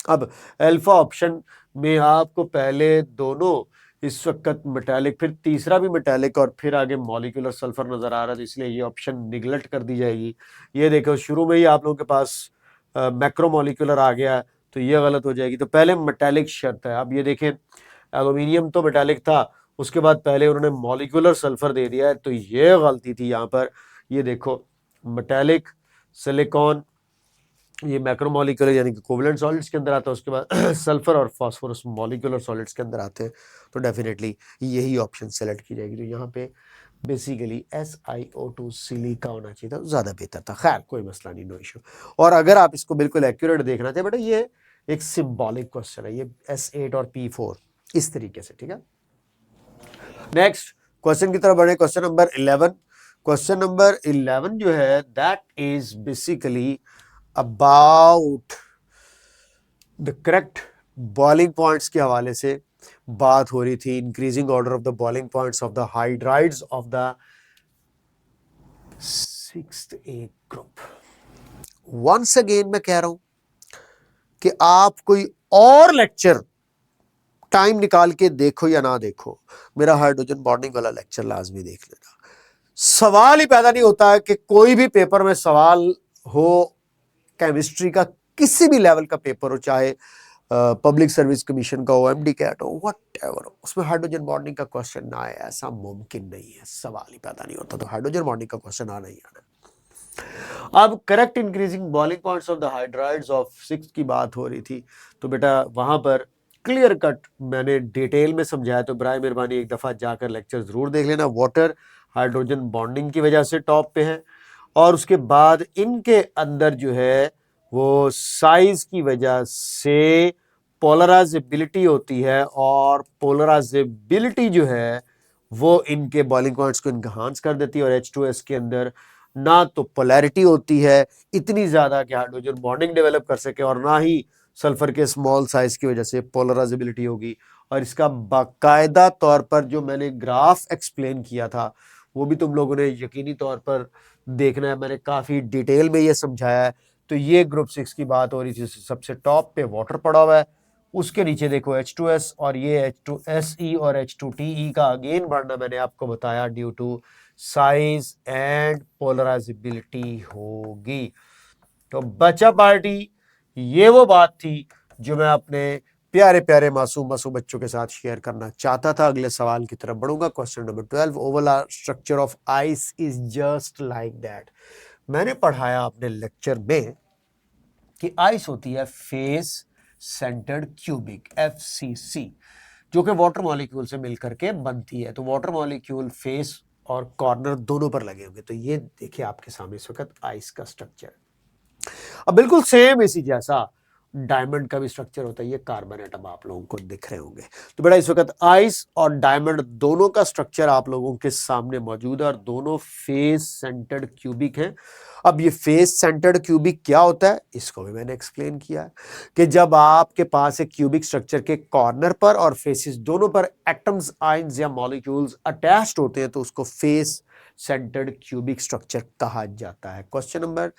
अब अल्फा ऑप्शन में आपको पहले दोनों इस वक्त मेटालिक, फिर तीसरा भी मेटालिक और फिर आगे मॉलिक्यूलर सल्फर नजर आ रहा है, तो इसलिए ये ऑप्शन निगलेक्ट कर दी जाएगी। ये देखो शुरू में ही आप लोगों के पास मैक्रोमोलिक्यूलर आ गया, तो ये गलत हो जाएगी। तो पहले मेटालिक शर्त है। अब ये देखें, एल्यूमिनियम तो मेटालिक था, उसके बाद पहले उन्होंने मॉलिक्यूलर सल्फर दे दिया है, तो ये गलती थी यहाँ पर। ये देखो मेटालिक सिलिकॉन, ये मैक्रोमोलिकुलर यानी कि कोवेलेंट सॉलिड्स के अंदर आता है। उसके बाद सल्फर और फास्फोरस मॉलिक्यूलर सॉलिड्स के अंदर आते हैं, तो डेफिनेटली यही ऑप्शन सेलेक्ट की जाएगी। तो यहाँ पे बेसिकली SiO2 सिलिका होना चाहिए था, ज़्यादा बेहतर था। खैर कोई मसला नहीं, नो इशू। और अगर आप इसको बिल्कुल एक्यूरेट देखना चाहे बेटा, ये एक सिंबॉलिक क्वेश्चन है, ये S8 और P4 इस तरीके से, ठीक है। नेक्स्ट क्वेश्चन की तरफ बढ़े, क्वेश्चन नंबर 11। क्वेश्चन नंबर 11 जो है that is basically about the correct boiling points के हवाले से बात हो रही थी। Increasing order of the boiling points of the hydrides of the 6th A group. Once again मैं कह रहा हूं कि आप कोई और लेक्चर टाइम निकाल के देखो या ना देखो, मेरा हाइड्रोजन बॉन्डिंग वाला लेक्चर लाजमी देख लेना। सवाल ही पैदा नहीं होता है कि कोई भी पेपर में सवाल हो, केमिस्ट्री का किसी भी लेवल का पेपर हो, चाहे पब्लिक सर्विस कमीशन का हो, MD कैट हो, व्हाटएवर हो, उसमें हाइड्रोजन बॉन्डिंग का क्वेश्चन ना आए, ऐसा मुमकिन नहीं है। सवाल ही पैदा नहीं होता, तो हाइड्रोजन बॉन्डिंग का क्वेश्चन आना ही आना। अब correct increasing boiling points of the hydrides of 6 की बात हो रही थी, तो बेटा वहां पर क्लियर कट मैंने डिटेल में समझाया, तो बराए मेहरबानी एक दफा जाकर लेक्चर जरूर देख लेना। वाटर हाइड्रोजन बॉन्डिंग की वजह से टॉप पे है, और उसके बाद इनके अंदर जो है वो साइज की वजह से पोलराइजेबिलिटी होती है, और पोलराइजेबिलिटी जो है वो इनके बॉइलिंग पॉइंट्स को इनहांस कर देती है। और H2S के अंदर ना तो पोलैरिटी होती है इतनी ज्यादा कि हाइड्रोजन बॉन्डिंग डेवलप कर सके, और ना ही सल्फर के स्मॉल साइज की वजह से पोलराइजेबिलिटी होगी। और इसका बाकायदा तौर पर जो मैंने ग्राफ एक्सप्लेन किया था वो भी तुम लोगों ने यकीनी तौर पर देखना है, मैंने काफी डिटेल में ये समझाया है। तो ये ग्रुप 6 की बात हो रही थी, सबसे टॉप पे वाटर पड़ा हुआ है, उसके नीचे देखो H2S, और ये H2SE और H2TE का अगेन बढ़ना मैंने आपको बताया due to size and polarisability होगी। तो बचा पार्टी, ये वो बात थी जो मैं अपने प्यारे प्यारे मासूम मासूम बच्चों के साथ शेयर करना चाहता था। अगले सवाल की तरफ बढ़ूंगा। Question number 12, overall structure of ice is just like that. मैंने पढ़ाया अपने लेक्चर में कि आइस होती है फेस सेंटर्ड क्यूबिक, FCC, जो कि वाटर मॉलिक्यूल से मिलकर के बनती है। तो वाटर मॉलिक्यूल फेस और कॉर्नर दोनों पर लगे होंगे। तो ये देखिए आपके सामने इस वक्त आइस का स्ट्रक्चर। अब बिल्कुल सेम इसी जैसा डायमंड का भी स्ट्रक्चर होता है। ये कार्बन एटम आप लोगों को दिख रहे होंगे। तो बेटा इस वक्त आइस और डायमंड दोनों का स्ट्रक्चर आप लोगों के सामने मौजूद है और दोनों फेस सेंटर्ड क्यूबिक हैं। अब ये फेस सेंटर्ड क्यूबिक क्या होता है इसको भी मैंने एक्सप्लेन किया है कि जब आपके पास एक क्यूबिक स्ट्रक्चर के कॉर्नर पर और फेसेस दोनों पर एटम्स, आयंस या मॉलिक्यूल्स अटैच्ड होते हैं तो उसको फेस सेंटर्ड क्यूबिक स्ट्रक्चर कहा जाता है। क्वेश्चन नंबर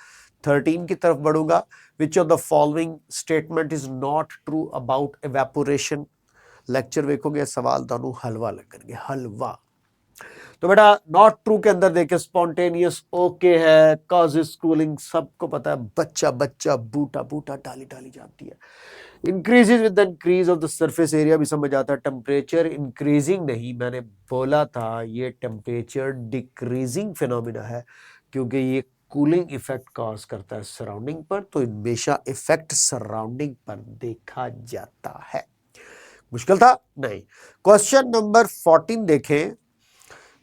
13 की तरफ बढ़ूंगा। Which of the following statement is not true about evaporation. Lecture देखोगे सवाल दोनों हलवा लगेंगे, हलवा। तो बेटा नॉट ट्रू के अंदर देखिए स्पॉन्टेनियस ओके है, कॉजेस कूलिंग सबको पता है, बच्चा बच्चा बूटा बूटा डाली डाली जाती है। Increases with the increase of the surface area भी समझ आता है। टेम्परेचर इंक्रीजिंग नहीं, मैंने बोला था ये टेम्परेचर डिक्रीजिंग फिनोमिना है क्योंकि ये कूलिंग इफेक्ट कॉज करता है सराउंडिंग पर। तो हमेशा इफेक्ट सराउंडिंग पर देखा जाता है। मुश्किल था नहीं। क्वेश्चन नंबर 14 देखें।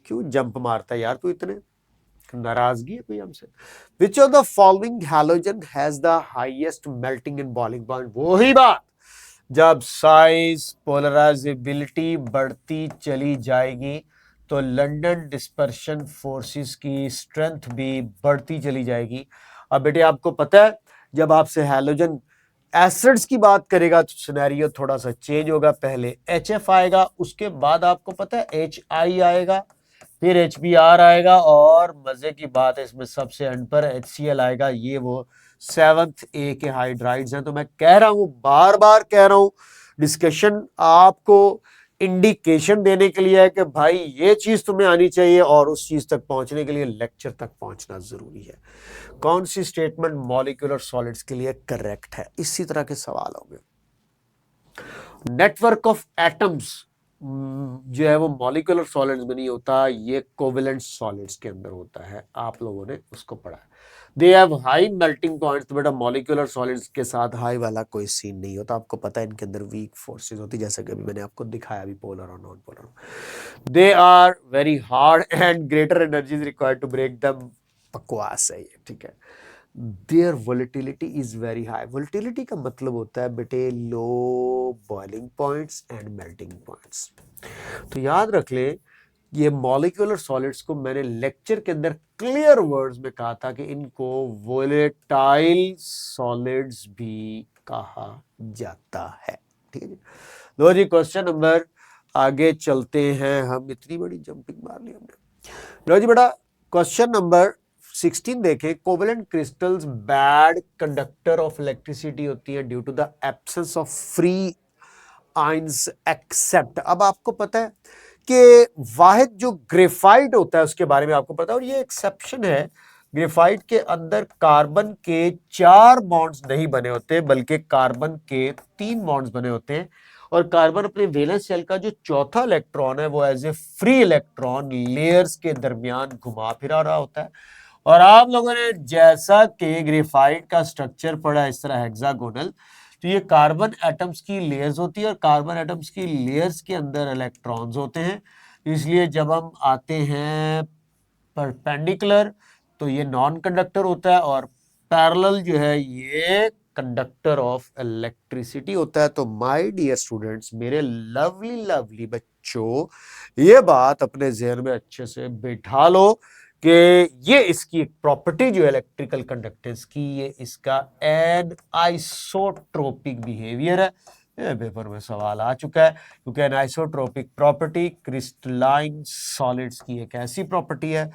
क्यों जंप मारता है यार तू, इतने नाराजगी है कोई हमसे। विच of the following halogen has the highest melting and boiling point. वही बात, जब साइज पोलराइजेबिलिटी बढ़ती चली जाएगी तो लंदन डिस्पर्शन फोर्सेस की स्ट्रेंथ भी बढ़ती चली जाएगी। अब बेटे आपको पता है जब आपसे हैलोजन एसिड्स की बात करेगा तो सिनेरियो थोड़ा सा चेंज होगा। पहले HF आएगा, उसके बाद आपको पता है HI आएगा, फिर HBr आएगा और मजे की बात है इसमें सबसे एंड पर HCl आएगा। ये वो 7th A के हाइड्राइड्स हैं। तो मैं कह रहा हूं, बार बार कह रहा हूं, डिस्कशन आपको इंडिकेशन देने के लिए है कि भाई ये चीज तुम्हें आनी चाहिए और उस चीज तक पहुंचने के लिए लेक्चर तक पहुंचना जरूरी है। कौन सी स्टेटमेंट मॉलिक्यूलर सॉलिड्स के लिए करेक्ट है, इसी तरह के सवाल होंगे। नेटवर्क ऑफ एटम्स जो है वो मॉलिक्यूलर सॉलिड्स में नहीं होता, ये कोवेलेंट सॉलिड्स के अंदर होता है। आप लोगों ने उसको पढ़ा है। They have high melting points. तो बेटा मॉलिक्यूलर सॉलिड्स के साथ हाई वाला कोई सीन नहीं होता। आपको पता है इनके अंदर वीक फोर्सेस होती है, जैसे कि अभी मैंने आपको दिखाया अभी पोलर और non polar. They are very hard and greater energy is required to break them. बकवास है ये, ठीक है। Their volatility is very high. Volatility का मतलब होता है बेटे low boiling points and melting points. तो याद रख ले ये मॉलिक्यूलर सॉलिड्स को मैंने लेक्चर के अंदर क्लियर वर्ड्स में कहा था कि इनको वोलेटाइल सॉलिड्स भी कहा जाता है। ठीक है जी। लो जी क्वेश्चन नंबर आगे चलते हैं हम। इतनी बड़ी जंपिंग मार ली हमने। लो जी बेटा क्वेश्चन नंबर 16 देखें। Covalent crystals bad conductor of electricity होती है due to the absence of free ions except. अब आपको पता है कि वाहिद जो ग्रेफाइट होता है उसके बारे में आपको पता है और ये एक्सेप्शन है। ग्रेफाइट के अंदर कार्बन के 4 बॉन्ड्स नहीं बने होते बल्कि कार्बन के 3 बॉन्ड्स बने होते हैं और कार्बन अपने वैलेंस शेल का जो चौथा इलेक्ट्रॉन है वो as a free electron layers के दरमियान घुमा फिरा रहा होता है। और आप लोगों ने जैसा कि ग्रेफाइट का स्ट्रक्चर पढ़ा इस तरह हेक्सागोनल, तो ये कार्बन एटम्स की लेयर्स होती है और कार्बन एटम्स की लेयर्स के अंदर इलेक्ट्रॉन्स होते हैं। इसलिए जब हम आते हैं परपेंडिकुलर तो ये नॉन कंडक्टर होता है और पैरेलल जो है ये कंडक्टर ऑफ इलेक्ट्रिसिटी होता है। तो माय डियर स्टूडेंट्स, मेरे लवली लवली बच्चों, ये बात अपने ज़हन में अच्छे से बैठा लो कि ये इसकी एक प्रॉपर्टी जो इलेक्ट्रिकल कंडक्टेंस की, ये इसका एन आइसोट्रोपिक बिहेवियर है। ये पेपर में सवाल आ चुका है क्योंकि एनाइसोट्रोपिक प्रॉपर्टी क्रिस्टलाइन सॉलिड्स की एक ऐसी प्रॉपर्टी है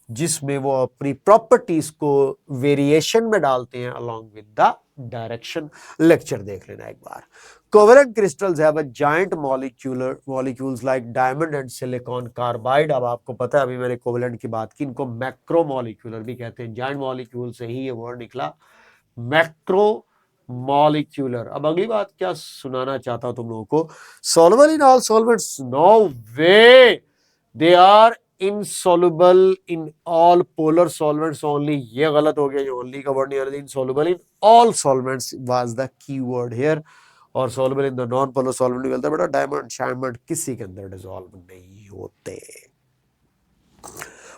जिसमें वो अपनी प्रॉपर्टीज को वेरिएशन में डालते हैं along with the direction. Lecture देख लेना एक बार। Covalent crystals have a giant molecules like diamond and silicon carbide. अब आपको पता है अभी मैंने कोवेलेंट की बात की, इनको मैक्रो मॉलिक्यूलर भी कहते हैं। जायंट मॉलिक्यूल से ही ये वर्ड निकला मैक्रो मॉलिक्यूलर। अब अगली बात क्या सुनाना चाहता हूं तुम लोगों को, soluble in all solvents, no way, they are insoluble in all polar solvents only. ये गलत हो गया, ये ओनली का वर्ड नहीं आ रहा, insoluble in all solvents was the key word here. और soluble in the non polar solvent निकलता है बेटा डायमंड शायमंड किसी के अंदर डिसॉल्व नहीं होते।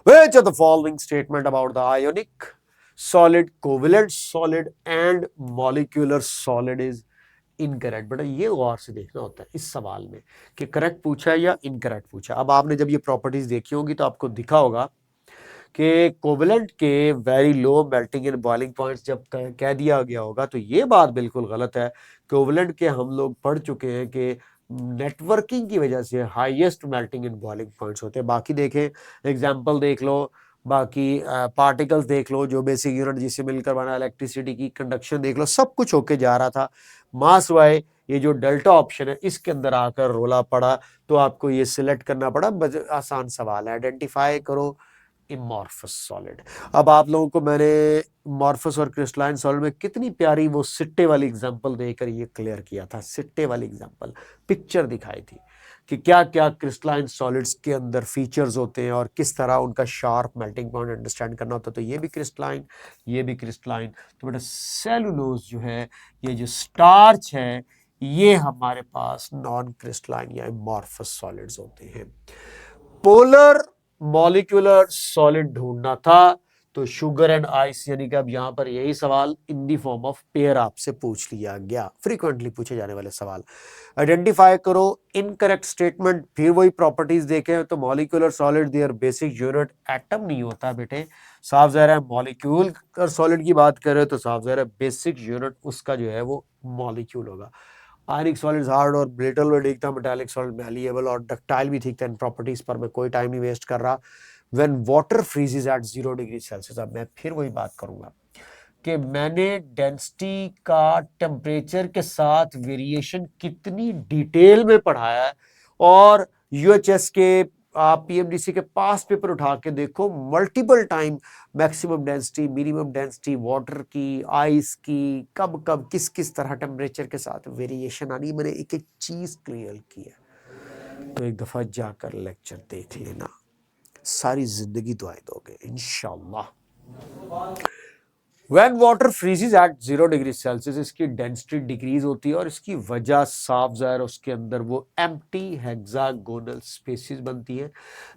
Which of the following statement about the ionic solid, covalent solid and molecular solid is incorrect? बेटा ये गौर से देखना होता है इस सवाल में कि करेक्ट पूछा है या इनकरेक्ट पूछा। अब आपने जब ये प्रॉपर्टीज देखी होंगी तो आपको दिखा होगा कि कोवलेंट के very low melting and boiling points जब कह दिया गया होगा तो ये बात बिल्कुल गलत है। कोवलेंट के हम लोग पढ़ चुके हैं कि नेटवर्किंग की वजह से highest melting and boiling points होते हैं। बाकी देखें, एग्जांपल देख लो, बाकी पार्टिकल्स देख लो, जो बेसिक यूनिट जिससे मिलकर बना इलेक्ट्रिसिटी की कंडक्शन देख लो, सब कुछ होके जा रहा था। मास वाई ये जो डेल्टा ऑप्शन है इसके अंदर आकर रोला पड़ा तो आपको ये सिलेक्ट करना पड़ा। आसान सवाल है, आइडेंटिफाई करो इमॉर्फस सॉलिड। अब आप लोगों को मैंने मॉर्फस और क्रिस्टलाइन सॉलिड में कितनी प्यारी वो सिट्टे वाली एग्जांपल देकर ये क्लियर किया था। सिट्टे वाली एग्जांपल पिक्चर दिखाई थी कि क्या क्या क्रिस्टलाइन सॉलिड्स के अंदर फीचर्स होते हैं और किस तरह उनका शार्प मेल्टिंग पॉइंट अंडरस्टैंड करना होता है। तो ये भी क्रिस्टलाइन, ये भी क्रिस्टलाइन। तो बेटा सेलुलोज जो है, ये जो स्टार्च है, ये हमारे पास नॉन क्रिस्टलाइन या इमॉर्फस सॉलिड्स होते हैं। पोलर मॉलिक्यूलर सॉलिड ढूंढना था तो शुगर एंड आइस, यानी कि अब यहां पर यही सवाल इन दी फॉर्म ऑफ पेयर आपसे पूछ लिया गया, फ्रीक्वेंटली पूछे जाने वाले सवाल। आइडेंटिफाई करो इनकरेक्ट स्टेटमेंट, फिर वही प्रॉपर्टीज देखें तो molecular solid their basic unit atom नहीं होता बेटे, साफ ज़ाहिर है। मॉलिक्यूल और सॉलिड की बात करें तो साफ ज़ाहिर है बेसिक यूनिट उसका जो है वो मॉलिक्यूल होगा। आयनिक सॉलिड्स हार्ड और ब्रिटल व ठीक था, मेटालिक सॉलिड मैलिएबल और डक्टाइल भी ठीक था। इन प्रॉपर्टीज पर मैं कोई टाइम नहीं वेस्ट कर रहा। When water freezes at 0 degree Celsius, अब मैं फिर वही बात करूंगा कि मैंने डेंसिटी का टेम्परेचर के साथ वेरिएशन कितनी डिटेल में पढ़ाया है। और यूएचएस के आप पीएमडीसी के पास पेपर उठा के देखो, multiple time maximum density, minimum density, water की, आइस की, कब कब किस किस तरह टेम्परेचर के साथ वेरिएशन आनी, मैंने एक एक चीज क्लियर की है। तो एक दफा जाकर लेक्चर देख लेना, सारी जिंदगी दुआएं दोगे इंशाल्लाह। When water freezes at 0 degree Celsius, इसकी डेंसिटी डिक्रीज होती है और इसकी वजह साफ ज़ाहिर उसके अंदर वो एम्प्टी हेक्सागोनल स्पेसिस बनती है,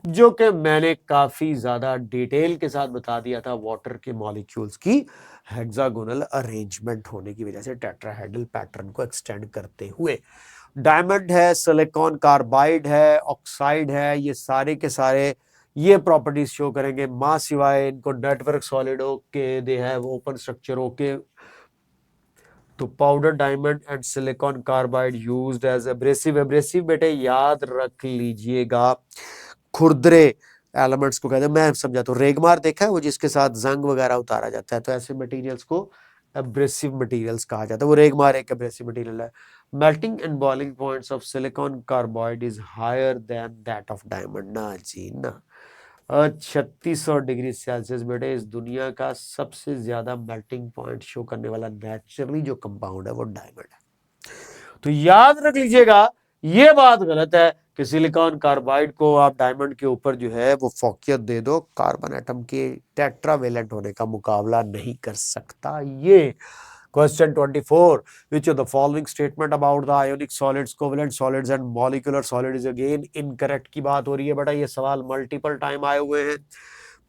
जो कि मैंने काफ़ी ज़्यादा डिटेल के साथ बता दिया था। वाटर के मॉलिक्यूल्स की हेक्सागोनल अरेंजमेंट होने की वजह से टेट्राहेड्रल पैटर्न को एक्सटेंड करते हुए। डायमंड है, सिलिकॉन कार्बाइड है, ऑक्साइड है, ये सारे के सारे ये प्रॉपर्टीज शो करेंगे। मास सिवाय इनको network solid okay, they have open structure okay. तो powder diamond and silicon carbide used as abrasive. Abrasive बेटे याद रख लीजिएगा, खुरदरे एलिमेंट्स को कहते हैं। मैं समझाता हूँ, रेगमार देखा है वो जिसके साथ जंग वगैरह उतारा जाता है, तो ऐसे मटेरियल्स को एब्रेसिव मटेरियल्स कहा जाता है। वो रेगमार एक एब्रेसिव मटेरियल है। Melting and boiling points of silicon carbide is higher than that of diamond. ना जी ना, 3600 डिग्री सेल्सियस बेटे इस दुनिया का सबसे ज्यादा मेल्टिंग पॉइंट शो करने वाला नेचुरली जो कंपाउंड है वो डायमंड है। तो याद रख लीजिएगा, ये बात गलत है कि सिलिकॉन कार्बाइड को आप डायमंड के ऊपर जो है वो फोकियत दे दो, कार्बन एटम के टेट्रावेलेंट होने का मुकाबला नहीं कर सकता ये। Question 24. Which of the following statement about the ionic solids, covalent solids and molecular solid is again incorrect की बात हो रही है बेटा। ये सवाल मल्टीपल टाइम आए हुए हैं।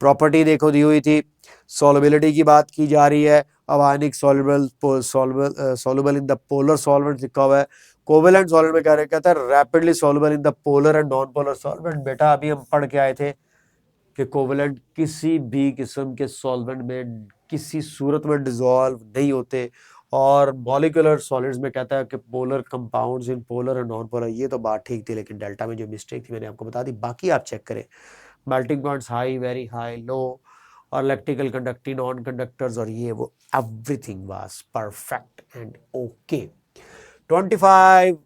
प्रॉपर्टी देखो दी हुई थी, सॉल्युबिलिटी की बात की जा रही है। अब ionic soluble in the polar solvent लिखा हुआ है। कोवेलेंट सॉल्वेंट में कहता है rapidly soluble in the polar and non polar solvent. बेटा अभी हम पढ़ के आए थे कि कोवेलेंट किसी भी किस्म के सॉल्वेंट में किसी सूरत में डिसॉल्व नहीं होते। और मॉलिक्यूलर सॉलिड्स में कहता है कि polar compounds in polar and non polar. ये तो बात ठीक थी, लेकिन डेल्टा में जो मिस्टेक थी मैंने आपको बता दी। बाकी आप चेक करें, melting points high, very high, low, और इलेक्ट्रिकल कंडक्टिंग, नॉन कंडक्टर्स, और ये वो everything was perfect and okay. 25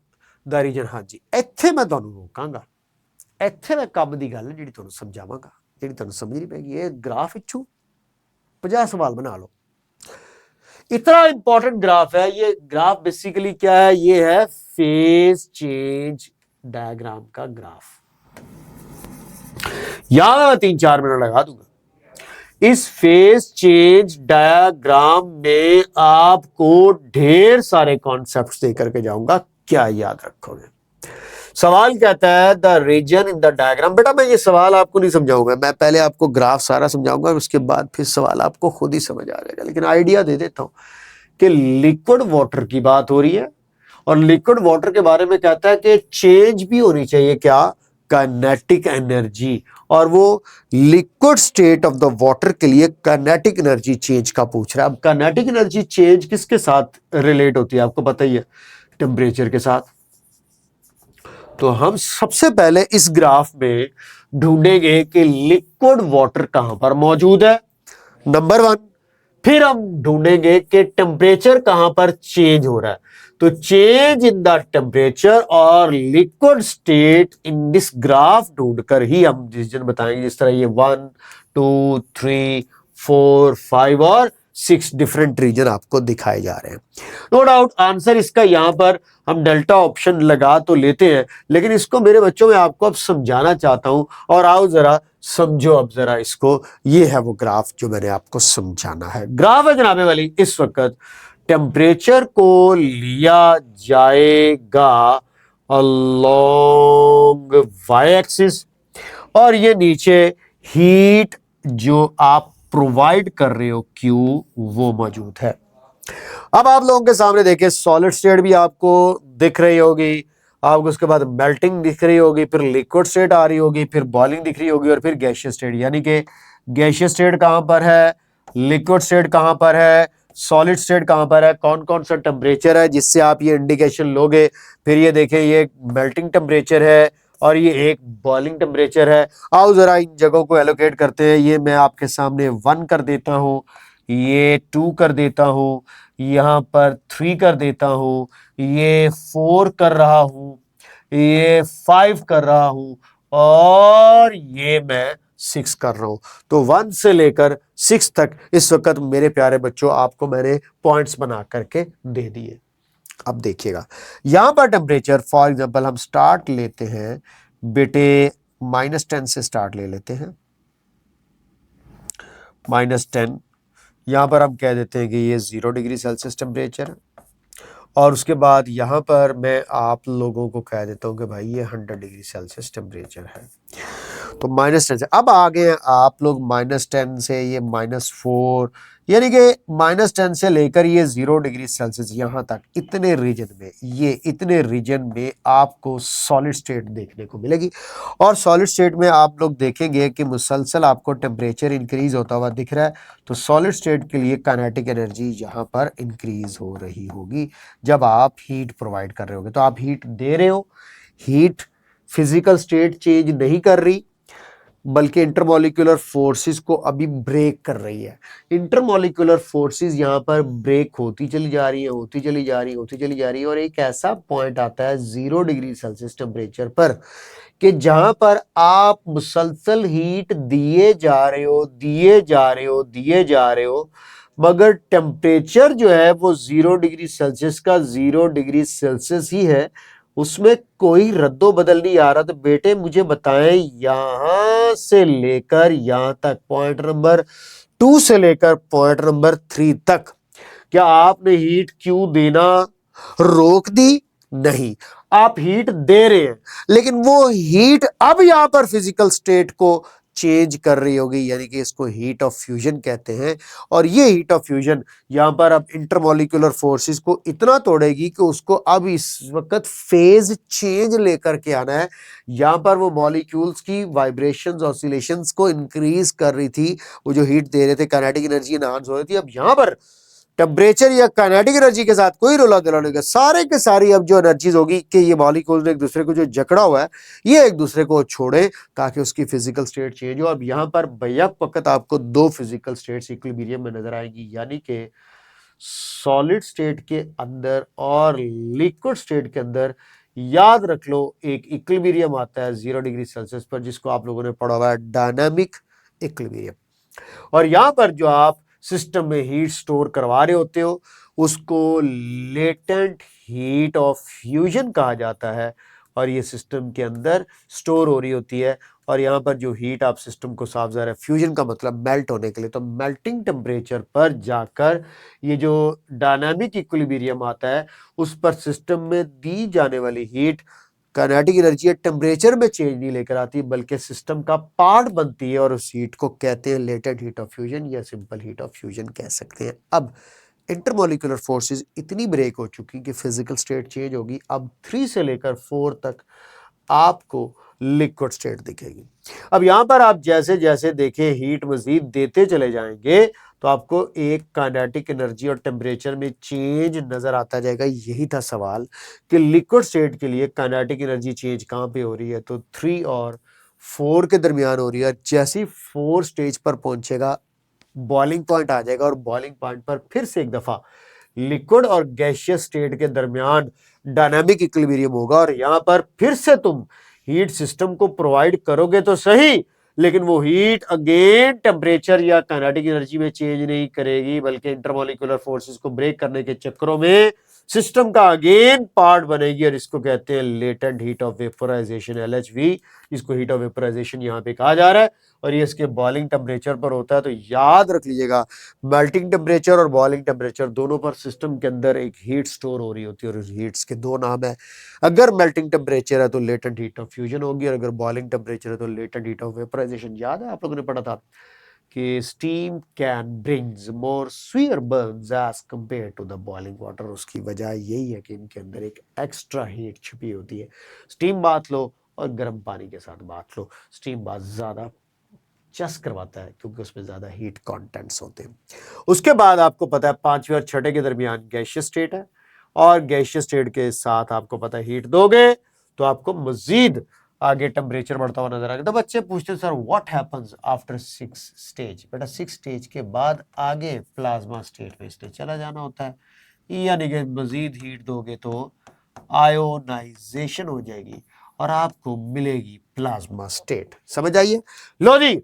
the reason. हाँ जी, ਇੱਥੇ मैं ਤੁਹਾਨੂੰ ਰੋਕਾਂਗਾ, ਇੱਥੇ मैं ਕੰਮ ਦੀ ਗੱਲ ਜਿਹੜੀ ਤੁਹਾਨੂੰ ਸਮਝਾਵਾਂਗਾ, ਜਿਹੜੀ ਤੁਹਾਨੂੰ ਸਮਝ ਨਹੀਂ ਪੈਗੀ। ਇਹ ਗ੍ਰਾਫ ਵਿੱਚੋਂ 50 ਸਵਾਲ ਬਣਾ ਲਓ। इतना इंपॉर्टेंट ग्राफ है ये। ग्राफ बेसिकली क्या है? ये है फेज चेंज डायग्राम का ग्राफ। यहां मैं 3-4 मिनट लगा दूंगा। इस फेज चेंज डायग्राम में आपको ढेर सारे कॉन्सेप्ट्स देकर के जाऊंगा, क्या याद रखोगे? सवाल कहता है the reason in the diagram. बेटा मैं ये सवाल आपको नहीं समझाऊंगा, मैं पहले आपको ग्राफ सारा समझाऊंगा, उसके बाद फिर सवाल आपको खुद ही समझ आ जाएगा। लेकिन आइडिया दे देता हूं कि लिक्विड वाटर की बात हो रही है और लिक्विड वाटर के बारे में कहता है कि चेंज भी होनी चाहिए, क्या? Kinetic energy. और वो liquid state of the water के लिए काइनेटिक एनर्जी चेंज का पूछ रहा है। अब काइनेटिक एनर्जी चेंज किसके साथ रिलेट होती है आपको पता ही है? टेम्परेचर के साथ। तो हम सबसे पहले इस ग्राफ में ढूंढेंगे कि लिक्विड वाटर कहां पर मौजूद है, नंबर 1। फिर हम ढूंढेंगे कि टेम्परेचर कहां पर चेंज हो रहा है। तो चेंज इन द टेम्परेचर और liquid state in this graph ढूंढकर ही हम डिसीजन बताएंगे। जिस तरह ये 1, 2, 3, 4, 5 और 6 डिफरेंट रीजन आपको दिखाए जा रहे हैं। नो डाउट आंसर इसका यहां पर हम डेल्टा ऑप्शन लगा तो लेते हैं, लेकिन इसको मेरे बच्चों में आपको अब समझाना चाहता हूं। और आओ जरा समझो अब जरा इसको। ये है वो ग्राफ जो मैंने आपको समझाना है। ग्राफ है जनाबे वाली, इस वक्त टेम्परेचर को लिया जाएगा अलोंग वाई एक्सिस और ये नीचे हीट जो आप प्रोवाइड कर रहे हो क्यू वो मौजूद है। अब आप लोगों के सामने देखिए सॉलिड स्टेट भी आपको दिख रही होगी, आपको उसके बाद मेल्टिंग दिख रही होगी, फिर लिक्विड स्टेट आ रही होगी, फिर बॉइलिंग दिख रही होगी और फिर गैसियस स्टेट। यानी कि गैसियस स्टेट कहां पर है, लिक्विड स्टेट कहां पर है, सॉलिड स्टेट कहां पर है, कौन कौन सा टेम्परेचर है जिससे आप ये इंडिकेशन लोगे। फिर ये देखें ये मेल्टिंग टेम्परेचर है और ये एक बॉइलिंग टेम्परेचर है। आओ जरा इन जगहों को एलोकेट करते हैं। ये मैं आपके सामने 1 कर देता हूं, ये 2 कर देता हूं, यहां पर 3 कर देता हूं, ये 4 कर रहा हूं, ये 5 कर रहा हूं और ये मैं 6 कर रहा हूं। तो 1 से लेकर 6 तक इस वक्त मेरे प्यारे बच्चों आपको मैंने पॉइंट्स बना करके दे दिए। अब देखिएगा यहां पर टेम्परेचर फॉर एग्जांपल हम स्टार्ट लेते हैं बेटे -10 से स्टार्ट ले लेते हैं। -10 यहां पर हम कह देते हैं कि ये 0 डिग्री सेल्सियस टेम्परेचर है और उसके बाद यहाँ पर मैं आप लोगों को कह देता हूँ कि भाई ये 100 डिग्री सेल्सियस टेम्परेचर है। तो -10 से अब आ गए हैं आप लोग -10 से ये -4, यानी कि -10 से लेकर ये 0 डिग्री सेल्सियस यहाँ तक इतने रीजन में आपको सॉलिड स्टेट देखने को मिलेगी। और सॉलिड स्टेट में आप लोग देखेंगे कि मुसलसल आपको टेम्परेचर इंक्रीज होता हुआ दिख रहा है। तो सॉलिड स्टेट के लिए काइनेटिक एनर्जी यहाँ पर इंक्रीज हो रही होगी जब आप हीट प्रोवाइड कर रहे होगे। तो आप हीट दे रहे हो, हीट फिजिकल स्टेट चेंज नहीं कर रही बल्कि इंटरमॉलिक्यूलर फोर्सेस को अभी ब्रेक कर रही है। इंटरमॉलिक्यूलर फोर्सेस यहाँ पर ब्रेक होती चली जा रही है और एक ऐसा पॉइंट आता है 0 डिग्री सेल्सियस टेम्परेचर पर कि जहां पर आप मुसलसल हीट दिए जा रहे हो मगर टेम्परेचर जो है वो 0 डिग्री सेल्सियस का 0 डिग्री सेल्सियस ही है, उसमें कोई रद्दो बदल नहीं आ रहा। तो बेटे मुझे बताएं यहां से लेकर यहां तक पॉइंट नंबर 2 से लेकर पॉइंट नंबर 3 तक क्या आपने हीट क्यों देना रोक दी? नहीं, आप हीट दे रहे हैं लेकिन वो हीट अब यहां पर फिजिकल स्टेट को चेंज कर रही होगी, यानी कि इसको हीट ऑफ फ्यूजन कहते हैं। और ये हीट ऑफ फ्यूजन यहां पर अब इंटरमॉलिक्यूलर फोर्सेस को इतना तोड़ेगी कि उसको अब इस वक्त फेज चेंज लेकर के आना है। यहां पर वो मॉलिक्यूल्स की वाइब्रेशंस ऑसिलेशंस को इंक्रीज कर रही थी, वो जो हीट दे रहे थे काइनेटिक एनर्जी एनहांस हो रही थी। अब यहां पर टेम्परेचर या काइनेटिक एनर्जी के साथ कोई रोला दला नहीं, सारे के सारी अब जो एनर्जीज होगी कि ये मॉलिक्यूल्स ने एक दूसरे को जो जकड़ा हुआ है ये एक दूसरे को छोड़े ताकि उसकी फिजिकल स्टेट चेंज हो। अब यहाँ पर बैक वक्त आपको 2 फिजिकल स्टेट्स इक्विलिब्रियम में नजर आएंगी, यानी कि सॉलिड स्टेट के अंदर और लिक्विड स्टेट के अंदर। याद रख लो एक इक्विलिब्रियम आता है 0 डिग्री सेल्सियस पर जिसको आप लोगों ने पढ़ा हुआ है डायनामिक इक्विलिब्रियम। और यहां पर जो आप सिस्टम में हीट स्टोर करवा रहे होते हो, उसको लेटेंट हीट ऑफ फ्यूजन कहा जाता है। और ये सिस्टम के अंदर स्टोर हो रही होती है। और यहाँ पर जो हीट आप सिस्टम को साफ ज़ाहिर है, फ्यूजन का मतलब मेल्ट होने के लिए, तो मेल्टिंग टेम्परेचर पर जाकर ये जो डायनामिक इक्विलिब्रियम आता है उस पर सिस्टम में दी जाने वाली हीट काइनेटिक एनर्जी टेम्परेचर में चेंज नहीं लेकर आती, बल्कि सिस्टम का पार्ट बनती है। और उस हीट को कहते हैं लेटेंट हीट ऑफ फ्यूजन या सिंपल हीट ऑफ फ्यूजन कह सकते हैं। अब इंटरमोलिकुलर फोर्सेस इतनी ब्रेक हो चुकी कि फिजिकल स्टेट चेंज होगी। अब 3 से लेकर 4 तक आपको लिक्विड स्टेट दिखेगी। अब यहां पर आप जैसे जैसे देखें हीट मजीद देते चले जाएंगे तो आपको एक काइनेटिक एनर्जी और टेम्परेचर में चेंज नजर आता जाएगा। यही था सवाल कि लिक्विड स्टेट के लिए काइनेटिक एनर्जी चेंज कहां पे हो रही है, तो 3 और 4 के दरमियान हो रही है। जैसे ही 4 स्टेज पर पहुंचेगा बॉइलिंग पॉइंट आ जाएगा और बॉइलिंग पॉइंट पर फिर से एक दफा लिक्विड और गैसियस स्टेट के दरमियान डायनामिक इक्विलिब्रियम होगा। और यहां पर फिर से तुम हीट सिस्टम को प्रोवाइड करोगे तो सही, लेकिन वो हीट अगेन टेम्परेचर या काइनेटिक एनर्जी में चेंज नहीं करेगी, बल्कि इंटरमोलिकुलर फोर्सेस को ब्रेक करने के चक्करों में सिस्टम का अगेन पार्ट बनेगी। और इसको कहते हैं latent heat of vaporisation, LHV। इसको हीट ऑफ वेपोराइजेशन यहाँ पे कहा जा रहा है और ये इसके बॉइलिंग टेम्परेचर पर होता है। तो याद रख लीजिएगा, मेल्टिंग टेम्परेचर और बॉइलिंग टेम्परेचर दोनों पर सिस्टम के अंदर एक हीट स्टोर हो रही होती है और उस हीट्स के 2 नाम है। अगर मेल्टिंग टेम्परेचर है तो लेटेंट हीट ऑफ फ्यूजन होगी, और अगर बॉइलिंग टेम्परेचर है तो लेटेंट हीट ऑफ वेपोराइजेशन। याद है आप लोगों ने पढ़ा था कि steam can brings more severe burns as compare to the boiling water. उसकी वजह यही है कि इनके अंदर एक एक्स्ट्रा हीट छिपी होती है। स्टीम बात लो और गर्म पानी के साथ बात लो, स्टीम बात ज्यादा चस करवाता है क्योंकि उसमें ज्यादा हीट कंटेंट्स होते हैं। उसके बाद आपको पता है 5वें और 6ठे के दरमियान गैसियस स्टेट है, और गैसियस स्टेट के साथ आपको पता है हीट दोगे तो आपको मजीद आगे टेम्परेचर बढ़ता हुआ नजर आएगा। तो बच्चे पूछते हैं sir what happens after 6 stage. बेटा 6 स्टेज के बाद आगे प्लाज्मा स्टेट में स्टेज चला जाना होता है, यानी कि मजीद हीट दोगे तो आयोनाइजेशन हो जाएगी और आपको मिलेगी प्लाज्मा स्टेट। समझ आइए। लो जी,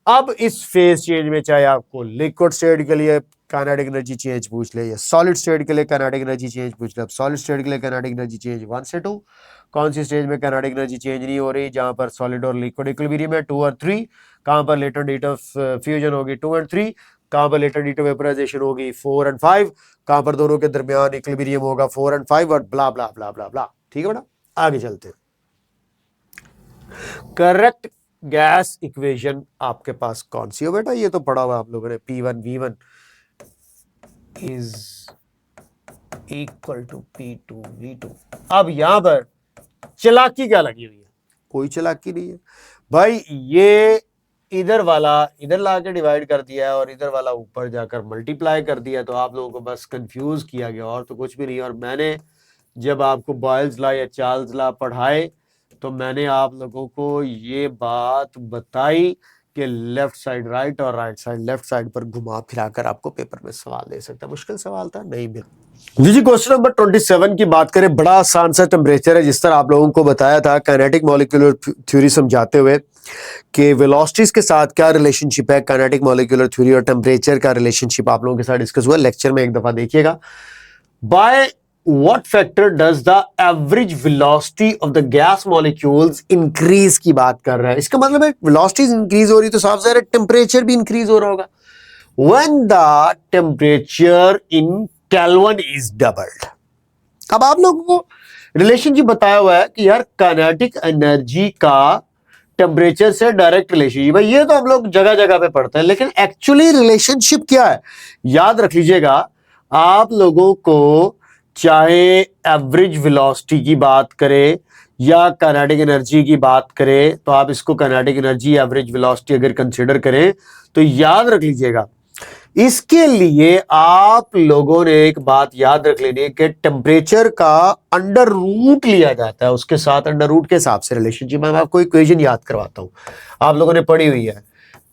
अब इस फेज चेंज में चाहे आपको लिक्विड स्टेट के लिए काइनेटिक एनर्जी चेंज पूछ ले या सॉलिड स्टेट के लिए काइनेटिक एनर्जी चेंज पूछ ले। अब सॉलिड स्टेट के लिए काइनेटिक एनर्जी चेंज 1 से 2। कौन सी स्टेज में काइनेटिक एनर्जी चेंज नहीं हो रही? जहां पर सॉलिड और लिक्विड इक्विलिब्रियम है 2 और 3। कहां पर लेटेंट हीट ऑफ फ्यूजन होगी 2 और 3। कहां पर लेटेंट हीट ऑफ वेपोराइजेशन होगी 4 और 5। कहां पर दोनों के दरमियान इक्विलिब्रियम होगा 4 और 5 और ब्ला ब्ला ब्ला ब्ला ब्ला। ठीक है बेटा, आगे चलते हैं। करेक्ट गैस इक्वेशन आपके पास कौन सी हो बेटा? ये तो पढ़ा हुआ आप लोगों ने, P1V1 is equal to P2V2। अब यहां पर चालाकी क्या लगी हुई है? कोई चालाकी नहीं है भाई। ये इधर वाला इधर लाके डिवाइड कर दिया है और इधर वाला ऊपर जाकर मल्टीप्लाई कर दिया, तो आप लोगों को बस कंफ्यूज किया गया और तो कुछ भी नहीं। और मैंने जब आपको बॉयल्स लॉ या चार्ल्स लॉ पढ़ाए तो मैंने आप लोगों को ये बात बताई कि लेफ्ट साइड राइट और राइट साइड लेफ्ट साइड पर घुमा फिराकर आपको पेपर में सवाल दे सकता है। मुश्किल सवाल था नहीं भी। जी क्वेश्चन नंबर 27 की बात करें, बड़ा आसान सा टेम्परेचर है। जिस तरह आप लोगों को बताया था काइनेटिक मॉलिक्यूलर थ्योरी समझाते हुए कि वेलोसिटीज के साथ क्या रिलेशनशिप है, काइनेटिक मॉलिक्यूलर थ्योरी और टेम्परेचर का रिलेशनशिप आप लोगों के साथ डिस्कस हुआ। लेक्चर में एक दफा देखिएगा। By what factor does the average velocity of the gas molecules increase की बात कर रहा है। इसका मतलब है velocities increase हो रही तो साफ ज़ाहिर है टेम्परेचर भी increase हो रहा होगा। When the temperature in Kelvin is doubled। अब आप लोगों को रिलेशनशिप बताया हुआ है कि यार काइनेटिक एनर्जी का टेम्परेचर से डायरेक्ट रिलेशनशिप है। ये तो हम लोग जगह जगह पे पढ़ते हैं, लेकिन एक्चुअली रिलेशनशिप क्या है याद रख लीजिएगा। आप लोगों को चाहे एवरेज वेलोसिटी की बात करें या काइनेटिक एनर्जी की बात करें, तो आप इसको काइनेटिक एनर्जी एवरेज वेलोसिटी अगर कंसीडर करें तो याद रख लीजिएगा, इसके लिए आप लोगों ने एक बात याद रख लेनी है कि टेम्परेचर का अंडर रूट लिया जाता है, उसके साथ अंडर रूट के हिसाब से रिलेशनशिप। मैं आपको इक्वेशन याद करवाता हूं, आप लोगों ने पढ़ी हुई है।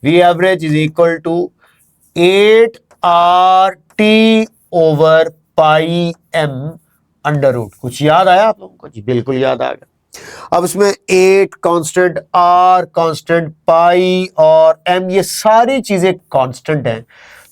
V average is equal to 8RT over pi m under root. कुछ याद आया आप लोगों को? जी बिल्कुल याद आ गया। अब इसमें 8 कांस्टेंट, r कांस्टेंट, पाई और m ये सारी चीजें कांस्टेंट हैं।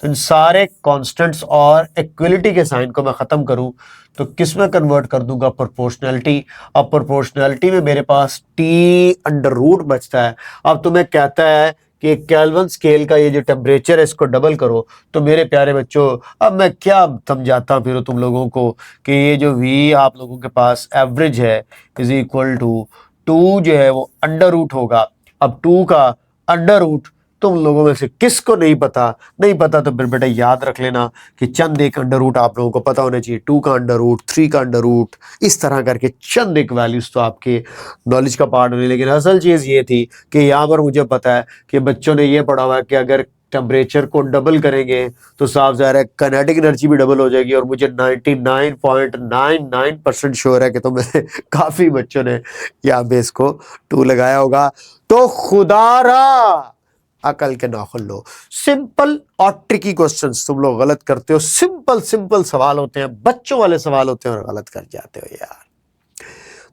तो इन सारे कांस्टेंट्स और इक्वलिटी के साइन को मैं खत्म करूं तो किस में कन्वर्ट कर दूंगा, प्रोपोर्शनैलिटी। अब प्रोपोर्शनैलिटी में मेरे पास टी अंडर रूट बचता है। अब तुम्हें कहता है कि केल्विन स्केल का ये जो टेम्परेचर है इसको डबल करो। तो मेरे प्यारे बच्चों, अब मैं क्या समझाता फिर तुम लोगों को कि ये जो v आप लोगों के पास एवरेज है इज इक्वल टू 2 जो है वो अंडर रूट होगा। अब 2 का अंडर रूट तुम लोगों में से किसको नहीं पता, नहीं पता तो फिर बेटा याद रख लेना कि चंद एक अंडर रूट आप लोगों को पता होना चाहिए। 2 का अंडर रूट, 3 का अंडर रूट, इस तरह करके चंद एक वैल्यूज तो आपके नॉलेज का पार्ट होने। लेकिन असल चीज ये थी कि यहाँ पर मुझे पता है कि बच्चों ने ये पढ़ा हुआ है कि अगर टेम्परेचर को डबल करेंगे तो साफ ज़ाहिर है काइनेटिक एनर्जी भी डबल हो जाएगी। और मुझे 99.99% श्योर है कि तुम्हें काफी बच्चों ने यहाँ पे इसको 2 लगाया होगा। तो खुदारा अकल के नाखुन लो। सिंपल और ट्रिकी क्वेश्चंस तुम लोग गलत करते हो। सिंपल सिंपल सवाल होते हैं, बच्चों वाले सवाल होते हैं और गलत कर जाते हो यार।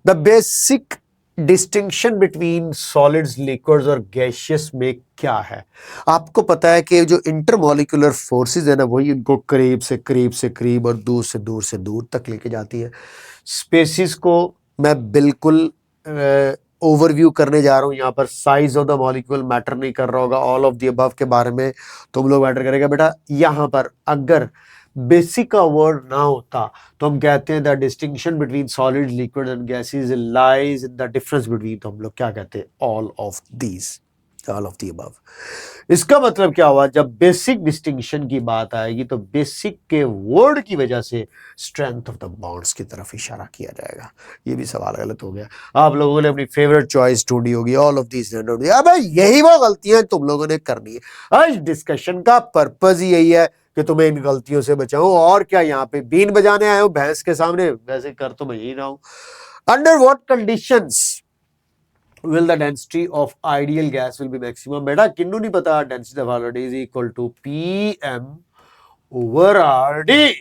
The basic distinction between solids, liquids और गैसियस में क्या है? आपको पता है कि जो इंटरमॉलिक्यूलर फोर्सेस है ना, वही उनको करीब से करीब और दूर से दूर तक लेके जाती है। स्पेसिस को मैं बिल्कुल ओवरव्यू करने जा रहा हूँ यहाँ पर। Size of the molecule matter नहीं कर रहा होगा, ऑल ऑफ द अबव के बारे में तुम लोग मैटर करेगा बेटा। यहाँ पर अगर बेसिक का वर्ड ना होता तो हम कहते हैं the distinction between solid, liquid and gases lies in the difference between, तो हम लोग क्या कहते हैं, all of these, all of the above. इसका मतलब क्या हुआ, जब बेसिक डिस्टिंक्शन की बात आएगी तो बेसिक के वर्ड की वजह से स्ट्रेंथ ऑफ द बॉन्ड्स की तरफ इशारा किया जाएगा। ये भी सवाल गलत हो गया। आप लोगों ने अपनी फेवरेट चॉइस ढूंढी होगी, ऑल ऑफ दीज। अब यही वो गलतियां तुम लोगों ने करनी है। आज डिस्कशन का पर्पज ही यही है कि तुम्हें इन गलतियों से बचाऊं। और क्या यहाँ पे बीन बजाने आए हो भैंस के सामने? वैसे कर तो मैं ही रहा हूं। Under what conditions will the density of ideal gas will be maximum? बेटा किन्नू नहीं पता density of already is equal to PM over RD।